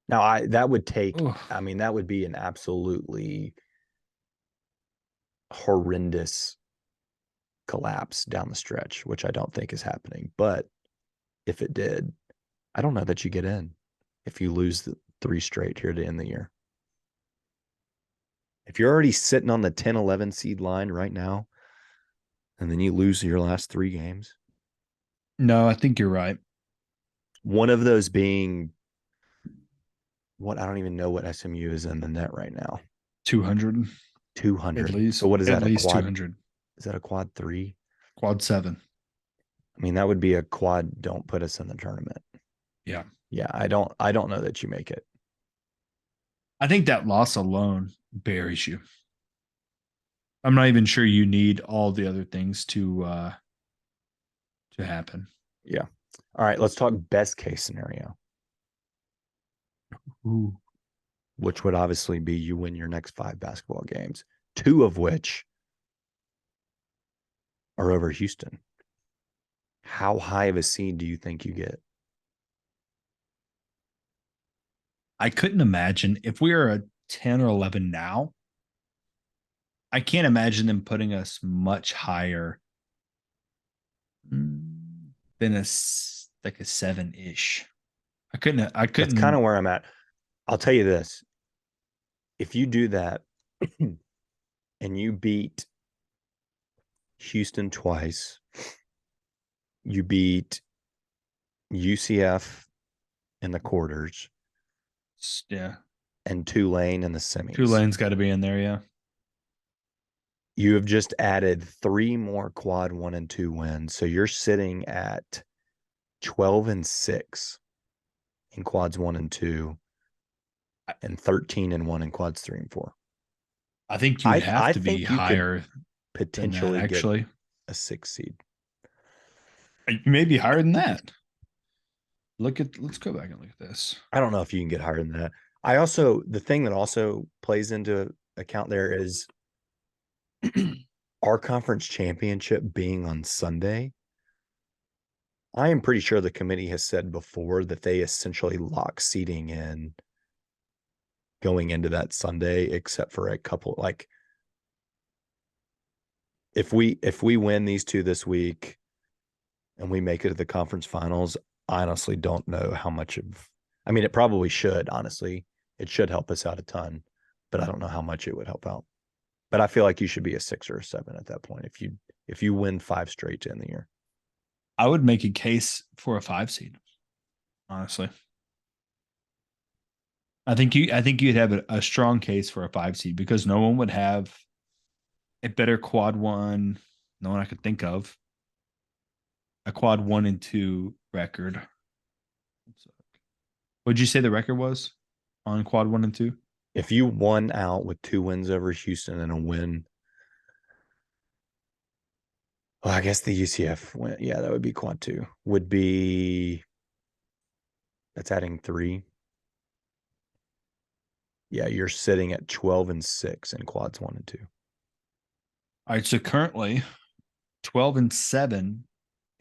Now, that would take, Ooh. I mean, that would be an absolutely horrendous collapse down the stretch, which I don't think is happening. But if it did, I don't know that you get in if you lose the 3 straight here to end the year. If you're already sitting on the 10-11 seed line right now, and then you lose your last 3 games, No, I think you're right. one of those being what, I don't even know what SMU is in the net right now. 200 200. at least. So what is At that? least A quad? 200. Is that a quad 3? Quad 7. I mean, that would be a quad. Don't put us in the tournament. Yeah. Yeah, I don't know that you make it. I think that loss alone buries you. I'm not even sure you need all the other things to happen. Yeah. All right, let's talk best case scenario. Ooh. Which would obviously be you win your next 5 basketball games, 2 of which are over Houston. How high of a seed do you think you get? I couldn't imagine if we are a 10 or 11 now. I can't imagine them putting us much higher than like a 7-ish. I couldn't. That's kind of where I'm at. I'll tell you this. If you do that and you beat Houston twice, you beat UCF in the quarters, Yeah, and Tulane in the semis. Tulane's got to be in there. Yeah. You have just added 3 more quad 1 and 2 wins. So you're sitting at 12-6 in quads 1 and 2 and 13-1 in quads 3 and 4. I think you'd have I to be think you higher could than that, potentially actually. get a 6 seed. Maybe higher than that. Let's go back and look at this. I don't know if you can get higher than that. The thing that also plays into account there is our conference championship being on Sunday. I am pretty sure the committee has said before that they essentially lock seating in going into that Sunday, except for a couple, like if we win these 2 this week and we make it to the conference finals, I honestly don't know how much I mean, it probably should, honestly. It should help us out a ton, but I don't know how much it would help out. But I feel like you should be a 6 or a 7 at that point if you win 5 straight to end the year. I would make a case for a 5 seed, honestly. I think you'd have a strong case for a 5 seed because no one would have a better quad 1. No one I could think of a quad 1 and 2 record. What'd you say the record was on quad 1 and 2? If you won out with 2 wins over Houston and a win, well, I guess the UCF win. Yeah, that would be quad 2. Would be, that's adding 3. Yeah, you're sitting at 12-6 in quads 1 and 2. All right, so currently 12-7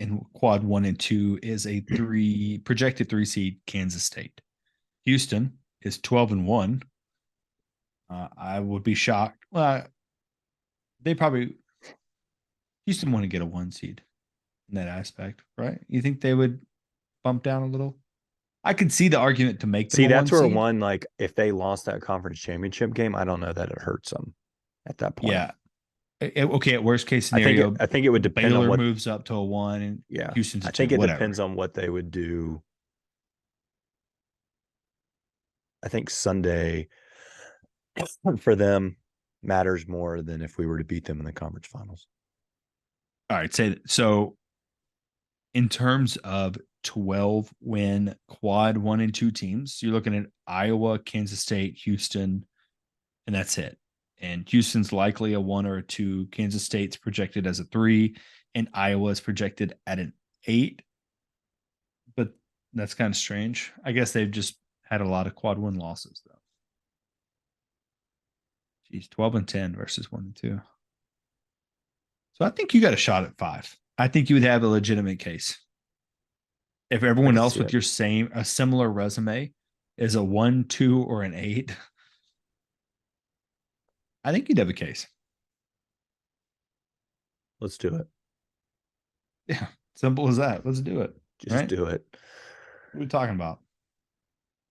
in quad 1 and 2 is a projected 3 seed Kansas State. Houston is 12-1. I would be shocked. Well, Houston want to get a 1 seed in that aspect, right? You think they would bump down a little? I could see the argument to make them See, a that's 1 where seed. one, like, if they lost that conference championship game, I don't know that it hurts them at that point. Yeah. Okay, at worst case scenario, I think it would depend Baylor on what moves up to a 1 and yeah. Houston's a 2. I think it whatever. depends on what they would do. I think Sunday for them matters more than if we were to beat them in the conference finals. All right, so in terms of 12-win quad 1 and 2 teams, you're looking at Iowa, Kansas State, Houston, and that's it. And Houston's likely a 1 or a 2. Kansas State's projected as a 3, and Iowa's projected at an 8. But that's kind of strange. I guess they've just had a lot of quad 1 losses, though. Geez, 12-10 versus 1 and 2. So I think you got a shot at 5. I think you would have a legitimate case. If I everyone can else see with it. a similar resume is a 1, 2, or an 8, I think you'd have a case. Let's do it. Yeah, simple as that. Let's do it. Just Right? do it. What are we talking about?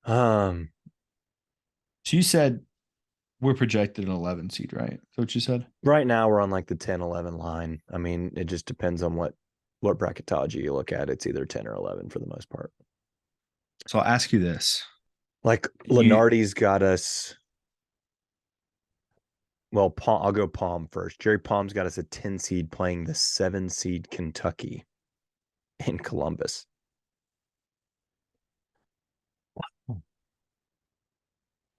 Um, So you said we're projected an 11 seed, right? Is that what you said? right now we're on like the 10-11 line. I mean, it just depends on what bracketology you look at. It's either 10 or 11 for the most part. So I'll ask you this. Like You Lenardi's got us. Well, I'll go Palm first. Jerry Palm's got us a 10 seed playing the 7 seed Kentucky in Columbus.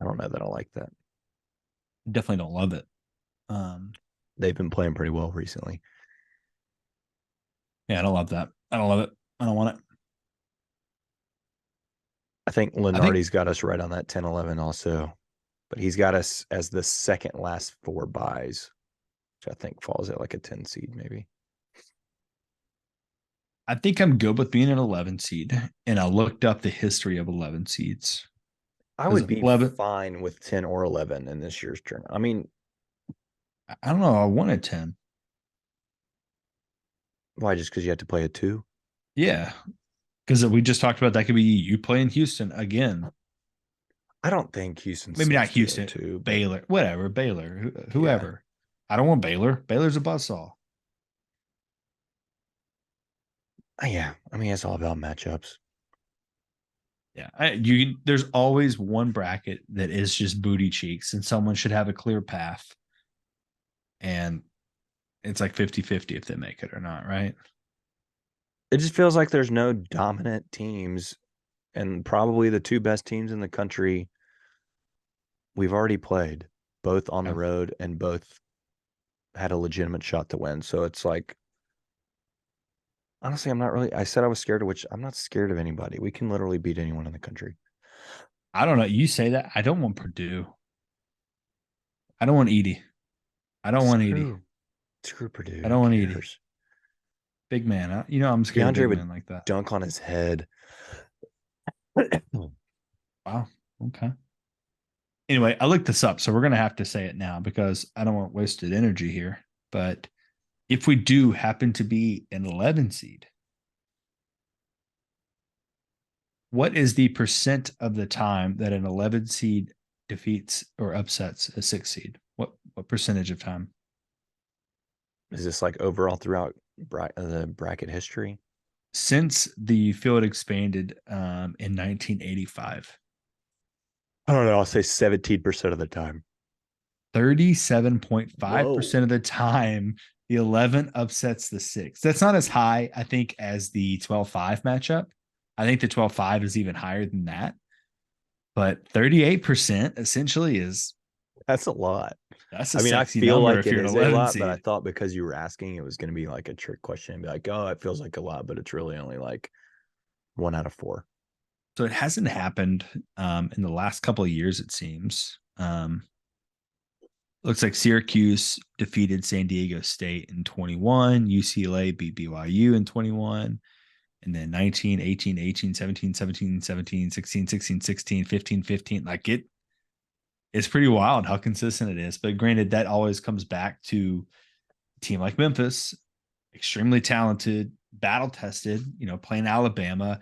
I don't know that I like that. definitely don't love it. Um, They've been playing pretty well recently. yeah, I don't love that. I don't love it. I don't want it. I think I think Lenardi's got us right on that 10-11 also, but he's got us as the second last 4 buys, which I think falls at like a 10 seed maybe. I'm good with being an 11 seed, and I looked up the history of 11 seeds. I Because would be 11, fine with 10 or 11 in this year's tournament. I mean, I don't know. I wanted 10. why? Just because you have to play a 2? Yeah, because we just talked about that could be you playing Houston again. I don't think Houston's Maybe not supposed to go Houston, 2, but Baylor, whatever, Baylor, yeah. whoever. I don't want Baylor. Baylor's a buzzsaw. Yeah. I mean, it's all about matchups. Yeah, there's always one bracket that is just booty cheeks, and someone should have a clear path. And it's like 50-50 if they make it or not, right? It just feels like there's no dominant teams, and probably the 2 best teams in the country we've already played, both on the Yeah. road and both had a legitimate shot to win. So it's like, honestly, I'm not really. I said I was scared of which I'm not scared of anybody. We can literally beat anyone in the country. I don't know. You say that. I don't want Purdue. I don't want Edie. I don't want Edie. Screw, screw Purdue. I Who don't want Edie. cares? Big man. I'm scared of DeAndre big would men like that. dunk on his head. Wow. Okay. Anyway, I looked this up, so we're gonna have to say it now because I don't want wasted energy here. But if we do happen to be an 11 seed, what is the percent of the time that an 11 seed defeats or upsets a 6 seed? What percentage of time? Is this like overall throughout the bracket history? Since the field expanded in 1985. I don't know. I'll say 17% of the time. 37.5% of the time, the 11 upsets the 6. That's not as high, I think, as the 12-5 matchup. I think the 12-5 is even higher than that. But 38% essentially That's a lot. that's a I mean, I sexy feel number like if it you're an is a 11 lot, but I seed. thought because you were asking, it was going to be like a trick question and be like, oh, it feels like a lot, but it's really only like 1 out of 4. So it hasn't happened in the last couple of years, it seems. Looks like Syracuse defeated San Diego State in 21. UCLA beat BYU in 21. And then 19, 18, 18, 17, 17, 17, 16, 16, 16, 15, 15. Like it's pretty wild how consistent it is. But granted, that always comes back to a team like Memphis, extremely talented, battle tested, playing Alabama.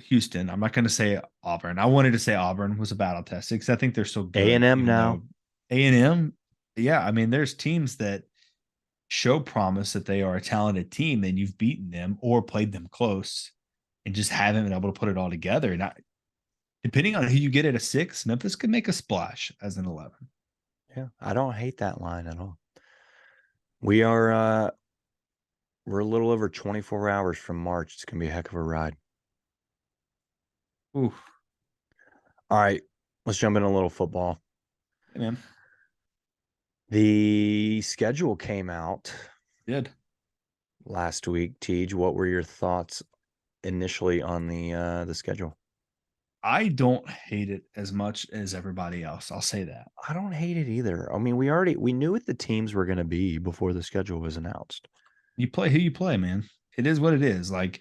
Houston. I'm not going to say Auburn. I wanted to say Auburn was a battle tested because I think they're still good, A&M even now. though A&M. Yeah, I mean, there's teams that show promise that they are a talented team, and you've beaten them or played them close, and just haven't been able to put it all together. And depending on who you get at a 6, Memphis could make a splash as an 11. Yeah, I don't hate that line at all. We're a little over 24 hours from March. It's going to be a heck of a ride. Ooh, All right, let's jump in a little football. hey man, The schedule came out did. last week. Tej, what were your thoughts initially on the schedule? I don't hate it as much as everybody else. I'll say that. I don't hate it either. I mean, we knew what the teams were going to be before the schedule was announced. You play who you play, man. It is what it is. Like,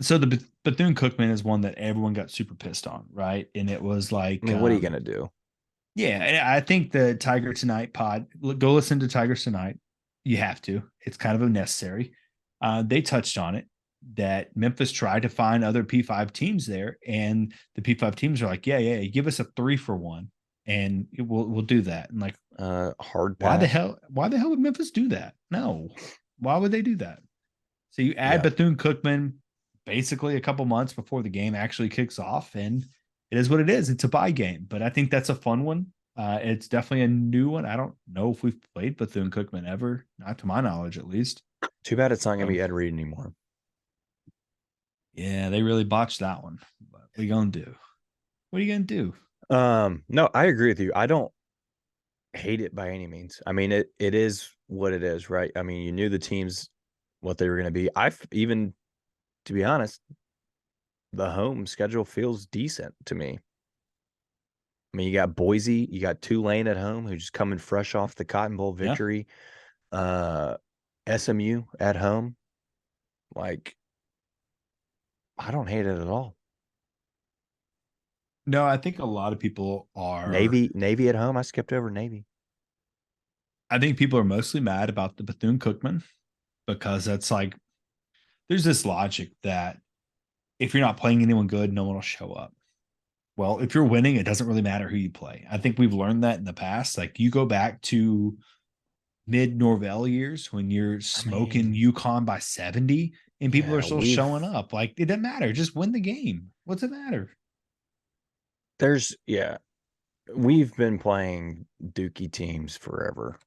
so the Bethune-Cookman is one that everyone got super pissed on, right? And it was I like, mean, what are you gonna do? yeah, and I think the Tiger Tonight pod, go listen to Tigers Tonight. You have to. It's kind of unnecessary. They touched on it that Memphis tried to find other P5 teams there, and the P5 teams are like, yeah, give us a 3-for-1, and we'll do that. And like, Hard why the pass. hell? Why the hell would Memphis do that? No, why would they do that? So you add Yeah. Bethune-Cookman basically a couple months before the game actually kicks off, and it is what it is. It's a buy game, but I think that's a fun one. It's definitely a new one. I don't know if we've played Bethune-Cookman ever, not to my knowledge, at least. Too bad it's not gonna So, be Ed Reed anymore. yeah, they really botched that one. But what are you gonna do? What are you gonna do? No, I agree with you. I don't hate it by any means. I mean, it is what it is, right? I mean, you knew the teams what they were going to be. I've even, to be honest, the home schedule feels decent to me. I mean, you got Boise, you got Tulane at home, who's just coming fresh off the Cotton Bowl Yeah. victory. SMU at home. Like, I don't hate it at all. No, I think a lot of people are. Navy at home. I skipped over Navy. I think people are mostly mad about the Bethune-Cookman because that's like, there's this logic that if you're not playing anyone good, no one will show up. Well, if you're winning, it doesn't really matter who you play. I think we've learned that in the past. Like, you go back to mid Norvell years when you're smoking UConn by 70 and people are still showing up. Like, it doesn't matter. Just win the game. What's it matter? We've been playing Dookie teams forever.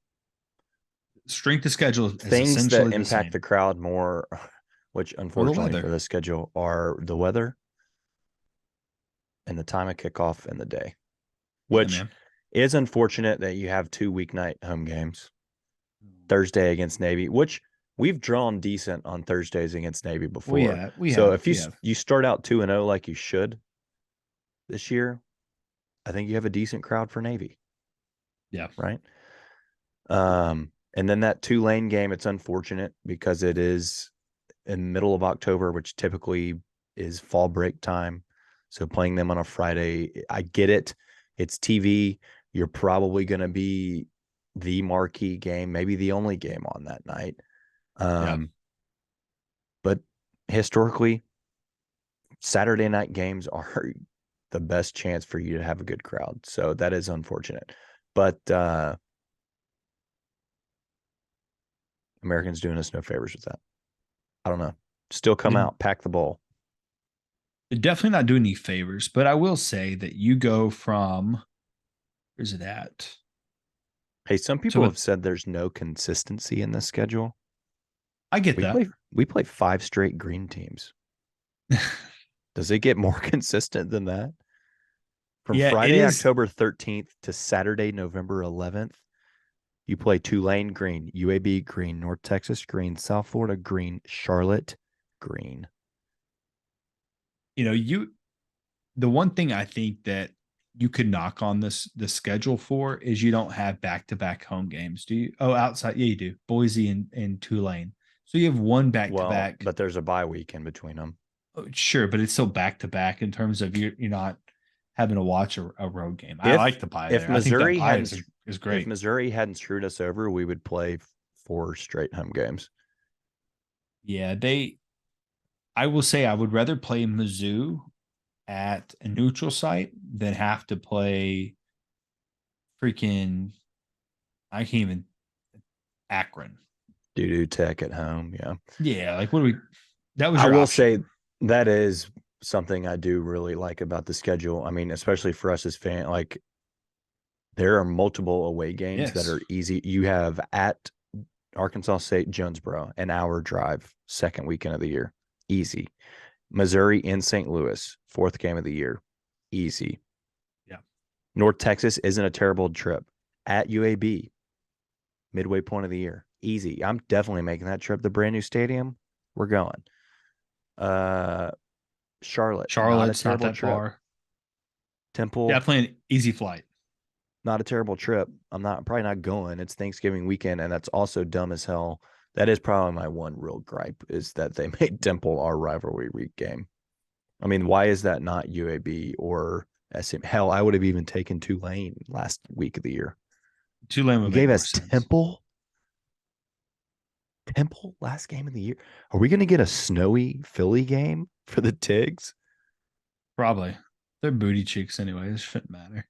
Strength of schedule is Things essentially that impact the same. crowd more, which unfortunately for the schedule are the weather and the time of kickoff and the day, which man. is unfortunate that you have 2 weeknight home games. Thursday against Navy, which we've drawn decent on Thursdays against Navy before. If you start out 2-0 like you should this year, I think you have a decent crowd for Navy. Yeah. Right. And then that Tulane game, it's unfortunate because it is in the middle of October, which typically is fall break time. So playing them on a Friday, I get it. It's TV. You're probably going to be the marquee game, maybe the only game on that night. But historically, Saturday night games are the best chance for you to have a good crowd. So that is unfortunate. But Americans doing us no favors with that. I don't know. Still come out, pack the bowl. They're definitely not doing any favors, but I will say that you go from, where's it at? Hey, some people have said there's no consistency in this schedule. I get that. We play 5 straight green teams. Does it get more consistent than that? From Friday, October 13th to Saturday, November 11th, you play Tulane green, UAB green, North Texas green, South Florida green, Charlotte green. You know, the one thing I think that you could knock on the schedule for is you don't have back-to-back home games. Do you? Oh, outside. Yeah, you do. Boise and Tulane. So you have one back-to-back. But there's a bye week in between them. Oh, sure, but it's still back-to-back in terms of you're not having to watch a road game. I like the bye there. Missouri I think that bye is great. If Missouri hadn't screwed us over, we would play 4 straight home games. Yeah, I will say I would rather play Mizzou at a neutral site than have to play freaking, I can't even, Akron. Doo-doo Tech at home, yeah. Yeah, like what do we, that was I your will option. say that is something I do really like about the schedule. I mean, especially for us as fans, like there are multiple away games that are easy. You have at Arkansas State, Jonesboro, an hour drive, second weekend of the year. Easy. Missouri in St. Louis, 4th game of the year. Easy. Yeah. North Texas isn't a terrible trip. At UAB, midway point of the year. Easy. I'm definitely making that trip. The brand new stadium, we're going. Charlotte's not that far. Temple, definitely an easy flight. Not a terrible trip. I'm probably not going. It's Thanksgiving weekend, and that's also dumb as hell That is probably my one real gripe is that they made Temple our rivalry week game. I mean, why is that not UAB or SM? Hell, I would have even taken Tulane last week of the year. Tulane You would make gave more us sense. Temple last game of the year. Are we going to get a snowy Philly game for the Tigs? Probably. They're booty cheeks anyway. It shouldn't matter.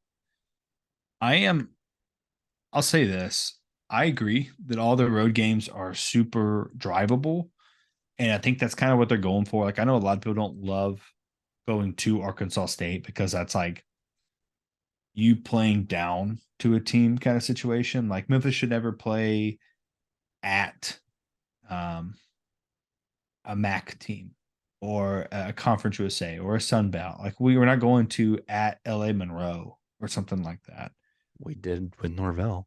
I'll say this. I agree that all the road games are super drivable. And I think that's kind of what they're going for. Like, I know a lot of people don't love going to Arkansas State because that's like you playing down to a team kind of situation. Like, Memphis should never play at um, a MAC team or a Conference USA or a Sun Belt. Like, we were not going to at LA Monroe or something like that. We did with Norvell.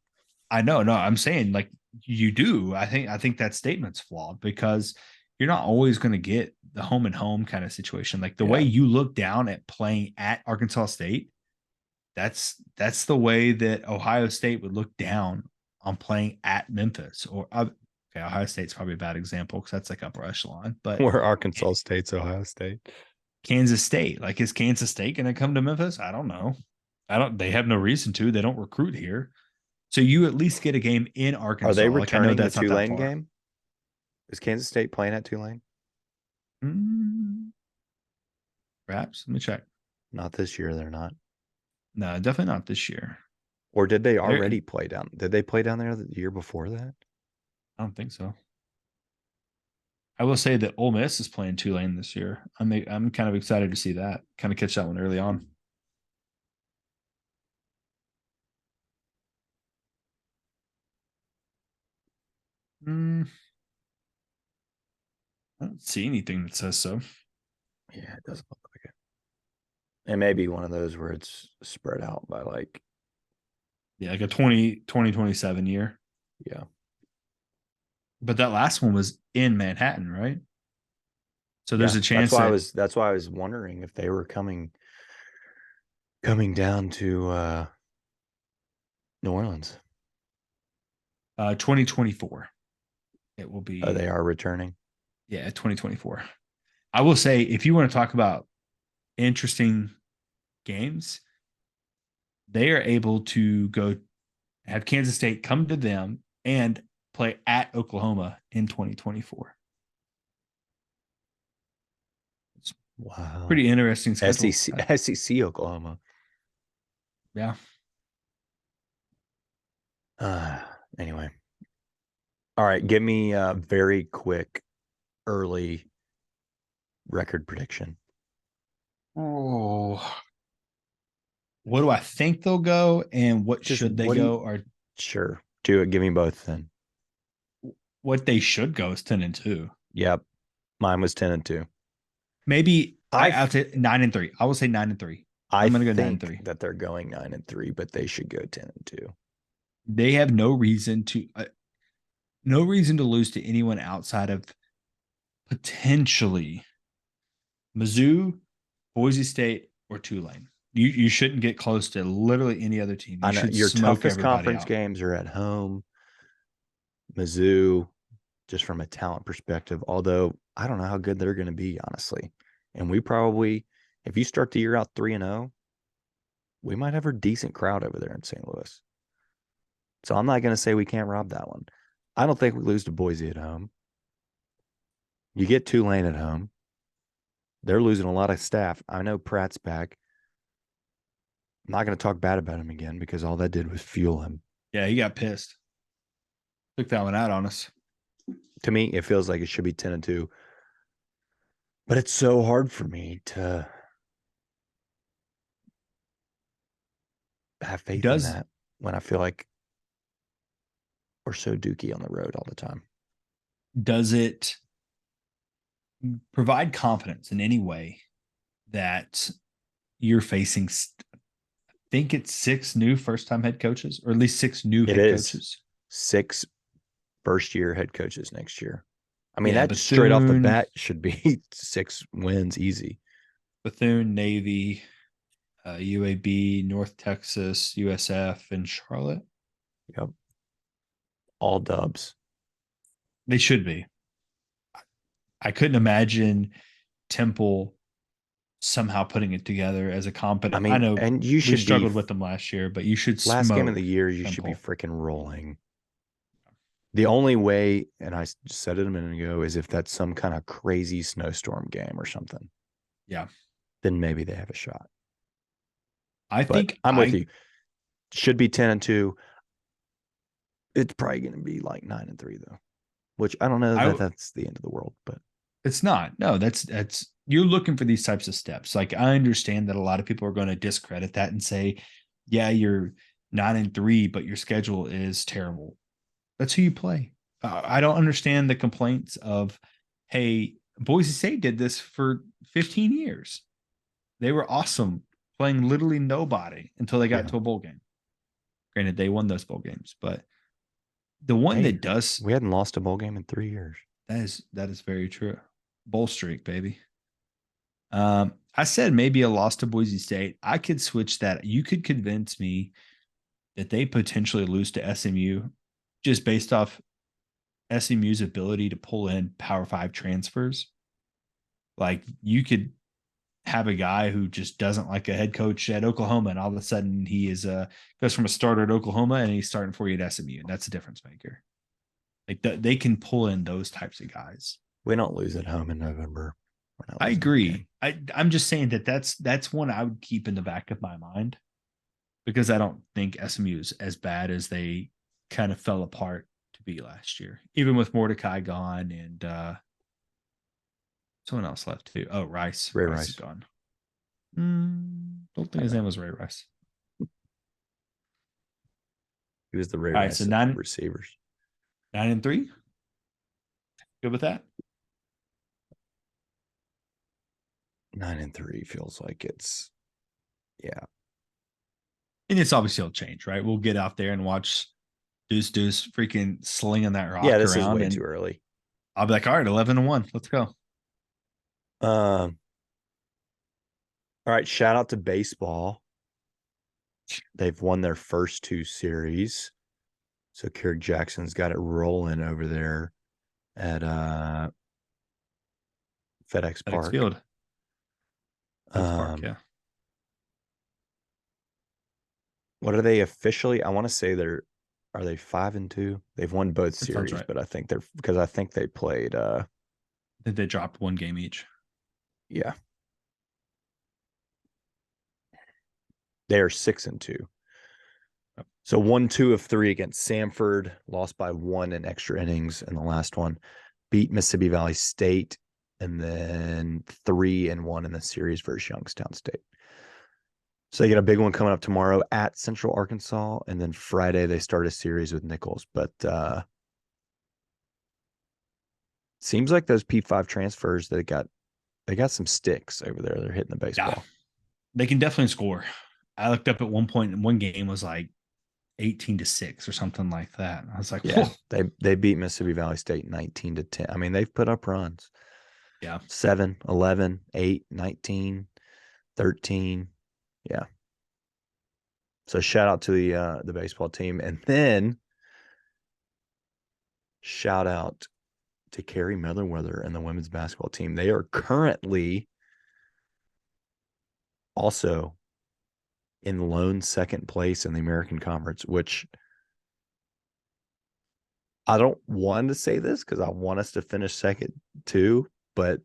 I know, no, I'm saying like you do. I think that statement's flawed because you're not always going to get the home and home kind of situation. Like the way Yeah. you look down at playing at Arkansas State, that's the way that Ohio State would look down on playing at Memphis. Or okay, Ohio State's probably a bad example because that's like upper echelon, but We're Arkansas State's Ohio State. Kansas State, like, is Kansas State going to come to Memphis? I don't know. They have no reason to. They don't recruit here. So you at least get a game in Arkansas. Are they Like, I know returning the that's not that Tulane far. game? Is Kansas State playing at Tulane? Perhaps. Let me check. Not this year, they're not. No, definitely not this year. Or did they They're- already play down? Did they play down there the year before that? I don't think so. I will say that Ole Miss is playing Tulane this year. I'm kind of excited to see that. Kind of catch that one early on. I don't see anything that says so. Yeah, it doesn't look like it. It may be one of those where it's spread out by like, Yeah, like a 2027 year. yeah. But that last one was in Manhattan, right? So there's Yeah, a chance that that's why I was wondering if they were coming down to New Orleans. 2024 it will be. Oh, they are returning. Yeah, 2024. I will say, if you want to talk about interesting games, they are able to go have Kansas State come to them and play at Oklahoma in 2024. It's Wow. pretty interesting schedule. SEC Oklahoma. Yeah. Anyway. All right, give me a very quick early record prediction. Oh, what do I think they'll go, and what Just should they what do you- go? Or Sure. Do it. Give me both then. what they should go is 10-2. Yep. Mine was 10-2. Maybe I I'll say 9-3. I will say 9-3. I I'm gonna go think 9-3. that they're going 9-3, but they should go 10-2. They have no reason to lose to anyone outside of potentially Mizzou, Boise State, or Tulane. You shouldn't get close to literally any other team. You I know should your smoke toughest everybody conference out. games are at home. Mizzou, just from a talent perspective, although I don't know how good they're going to be, honestly. And we probably, if you start the year out 3-0, we might have a decent crowd over there in St. Louis. So I'm not going to say we can't rob that one. I don't think we lose to Boise at home. You get Tulane at home. They're losing a lot of staff. I know Pratt's back. I'm not going to talk bad about him again because all that did was fuel him. Yeah, he got pissed. Took that one out on us. To me, it feels like it should be 10-2. But it's so hard for me to have faith in that when I feel like we're so dookie on the road all the time. Does it provide confidence in any way that you're facing? I think it's 6 new first-time head coaches, or at least 6 new head coaches. 6 first-year head coaches next year. I mean, Yeah, that straight off the Bethune- bat should be 6 wins easy. Bethune, Navy, UAB, North Texas, USF, and Charlotte. Yep. All dubs. They should be. I couldn't imagine Temple somehow putting it together as a I competent. I mean, know and you we should be struggled with them last year, but you should last game of the smoke year. You should be Temple. freaking rolling. The only way, and I said it a minute ago, is if that's some kind of crazy snowstorm game or something. Yeah. Then maybe they have a shot. I But think I'm with you. Should be 10-2. It's probably going to be like 9-3 though, which I don't know that that's the end of the world, but it's not. No, that's you're looking for these types of steps. Like I understand that a lot of people are going to discredit that and say, yeah, you're 9-3, but your schedule is terrible. That's who you play. I don't understand the complaints of, hey, Boise State did this for 15 years. They were awesome playing literally nobody until they got to a bowl game. Granted, they won those bowl games, but the one that does, we hadn't lost a bowl game in 3 years. That is very true. Bowl streak, baby. I said maybe a loss to Boise State. I could switch that. You could convince me that they potentially lose to SMU just based off SMU's ability to pull in Power 5 transfers. Like you could have a guy who just doesn't like a head coach at Oklahoma, and all of a sudden he is goes from a starter at Oklahoma and he's starting for you at SMU, and that's a difference maker. Like they can pull in those types of guys. We don't lose at home in November. I agree. I'm just saying that's one I would keep in the back of my mind because I don't think SMU is as bad as they kind of fell apart to be last year, even with Mordecai gone and someone else left too. Oh, Rice. Ray Rice Rice is gone. Don't think his name was Ray Rice. He was the Ray Right, Rice so 9 receivers. 9-3. Good with that? 9-3 feels like it's, yeah. And it's obviously will change, right? We'll get out there and watch Deuce freaking slinging that rock Yeah, this around. is way too early. I'll be like, all right, 11-1. Let's go. All right, shout out to baseball. They've won their first 2 series. So Kerrick Jackson's got it rolling over there at FedEx Park. Field. Park, yeah. What are they officially? I want to say are they 5-2? They've won both series, right. But I think I think they played I think they dropped 1 game each. Yeah. They are 6-2. Yep. So 1-2 of 3 against Samford, lost by 1 in extra innings in the last one, beat Mississippi Valley State, and then 3-1 in the series versus Youngstown State. So they get a big one coming up tomorrow at Central Arkansas, and then Friday they start a series with Nichols. But seems like those P5 transfers they got some sticks over there. They're hitting the baseball. Yeah, they can definitely score. I looked up at one point, and one game was like 18-6 or something like that. I was like, yeah, they beat Mississippi Valley State 19-10. I mean, they've put up runs. Yeah, 7, 11, 8, 19, 13. Yeah. So shout out to the baseball team, and then shout out to Carrie Motherweather and the women's basketball team. They are currently also in lone second place in the American Conference, which I don't want to say this because I want us to finish second too, but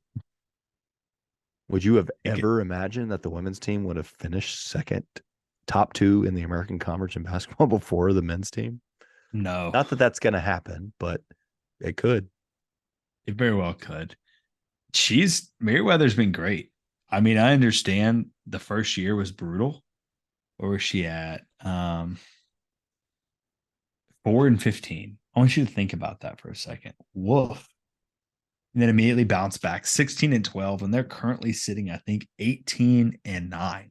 would you have ever imagined that the women's team would have finished second, top 2 in the American Conference in basketball before the men's team? No. Not that that's going to happen, but it could. It very well could. Meriwether's been great. I mean, I understand the first year was brutal. Where was she at? 4-15. I want you to think about that for a second. Woof. And then immediately bounce back 16-12, and they're currently sitting, I think, 18-9.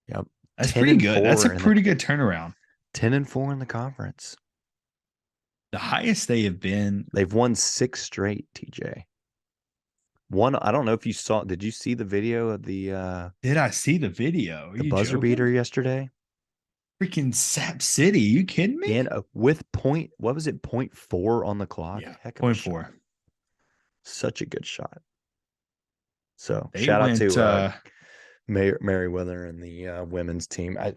Yep. That's pretty good. That's a pretty good turnaround. 10-4 in the conference. The highest they have been. They've won 6 straight, TJ. One, I don't know if you saw. Did you see the video of the? Did I see the video? The buzzer beater yesterday? Freaking Sap City. You kidding me? And with what was it, 0.4 on the clock? Yeah. Heck of a Point shot. four. Such a good shot. So They shout out went to Meriwether and the women's team. I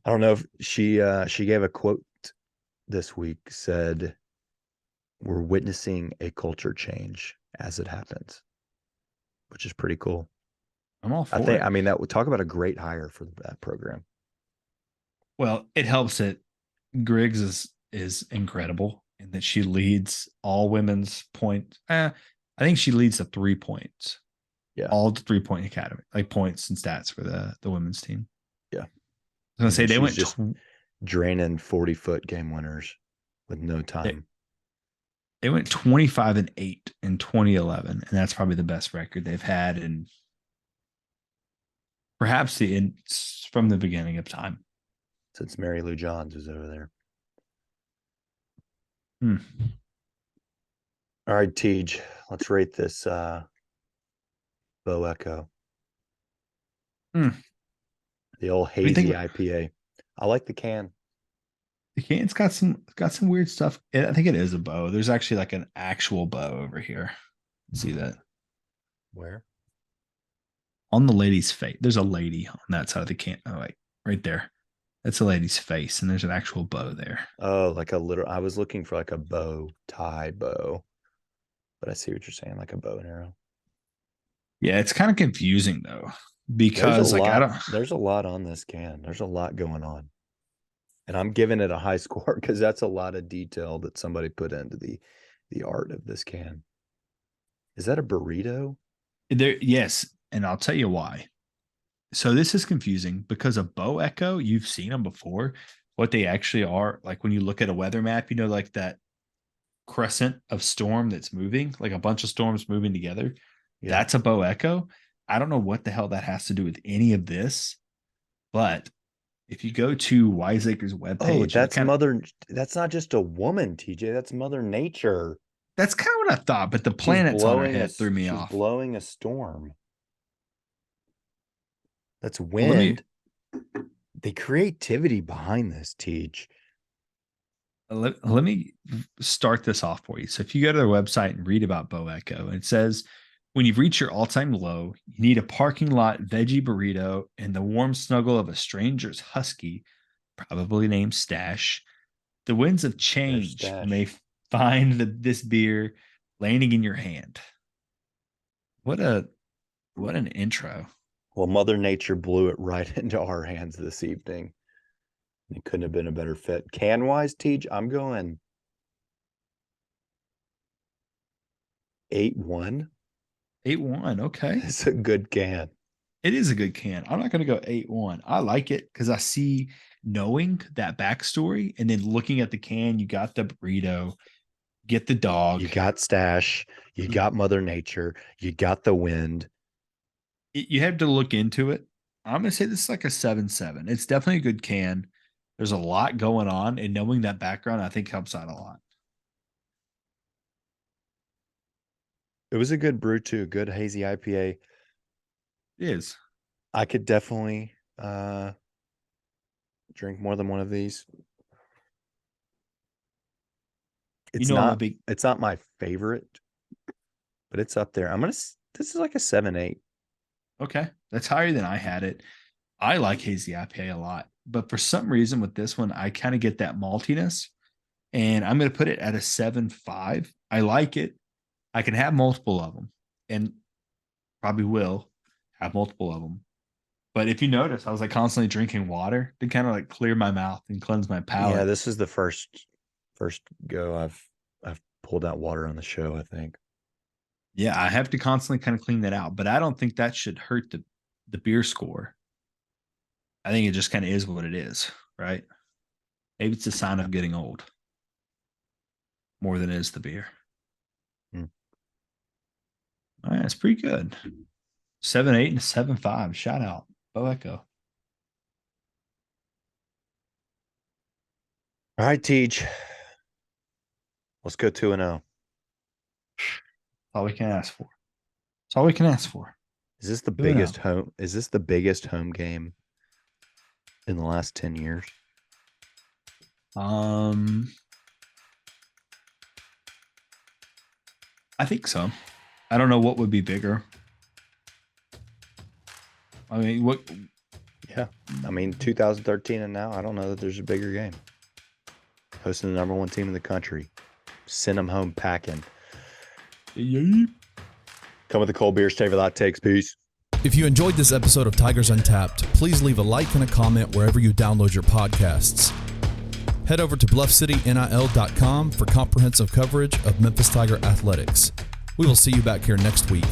don't know if she gave a quote this week, said, "We're witnessing a culture change as it happens," which is pretty cool. I'm all for it. I mean, that would talk about a great hire for that program. Well, it helps that Griggs is incredible and that she leads all women's point. I think she leads the 3 points. Yeah. All the 3-point academy, like points and stats for the women's team. Yeah. I was gonna say they went just draining 40-foot game winners with no time. They went 25-8 in 2011, and that's probably the best record they've had in perhaps from the beginning of time. Since Mary Lou Johns was over there. All right, Tej, let's rate this Bo Echo. The old hazy IPA. I like the can. The can's got some weird stuff. I think it is a bow. There's actually like an actual bow over here. See that? Where? On the lady's face. There's a lady on that side of the can. Oh, like right there. That's a lady's face, and there's an actual bow there. Oh, like a little. I was looking for like a bow tie bow, but I see what you're saying, like a bow and arrow. Yeah, it's kind of confusing though, because there's a lot on this can. There's a lot going on, and I'm giving it a high score because that's a lot of detail that somebody put into the art of this can. Is that a burrito? Yes, and I'll tell you why. So this is confusing because a bow echo, you've seen them before. What they actually are, like when you look at a weather map, like that crescent of storm that's moving, like a bunch of storms moving together. Yeah. That's a bow echo. I don't know what the hell that has to do with any of this, but if you go to Wiseacre's webpage, that's not just a woman, TJ. That's Mother Nature. That's kind of what I thought, but the planets on her head threw me off. She's blowing a storm. That's wind. The creativity behind this, Tej. Let me start this off for you. So if you go to their website and read about Bow Echo, it says, when you've reached your all-time low, you need a parking lot veggie burrito and the warm snuggle of a stranger's husky, probably named Stash. The winds of change may find this beer landing in your hand. What an intro. Well, Mother Nature blew it right into our hands this evening. It couldn't have been a better fit. Can-wise, Tej, I'm going 8-1. 8-1, okay. It's a good can. It is a good can. I'm not going to go 8-1. I like it because I see knowing that backstory and then looking at the can, you got the burrito, get the dog. You got Stash. You got Mother Nature. You got the wind. You have to look into it. I'm going to say this is like a 7-7. It's definitely a good can. There's a lot going on, and knowing that background, I think helps out a lot. It was a good brew too. Good hazy IPA. It is. I could definitely drink more than one of these. It's not my favorite, but it's up there. This is like a 7-8. Okay. That's higher than I had it. I like hazy IPA a lot, but for some reason with this one, I kind of get that maltiness, and I'm going to put it at a 7.5. I like it. I can have multiple of them, and probably will have multiple of them. But if you notice, I was like constantly drinking water to kind of like clear my mouth and cleanse my palate. Yeah, this is the first go I've pulled out water on the show, I think. Yeah, I have to constantly kind of clean that out, but I don't think that should hurt the beer score. I think it just kind of is what it is, right? Maybe it's a sign of getting old more than it is the beer. All right, it's pretty good. 7.8 and a 7.5. Shout out. Bo Echo. All right, Tej. Let's go 2-0. That's all we can ask for. That's all we can ask for. Is this the biggest home game in the last 10 years? I think so. I don't know what would be bigger. I mean, what? Yeah. I mean, 2013 and now, I don't know that there's a bigger game. Hosting the number one team in the country. Send them home packing. Yeep. Come with the cold beer, stay for the hot takes. Peace. If you enjoyed this episode of Tigers Untapped, please leave a like and a comment wherever you download your podcasts. Head over to bluffcitynil.com for comprehensive coverage of Memphis Tiger athletics. We will see you back here next week.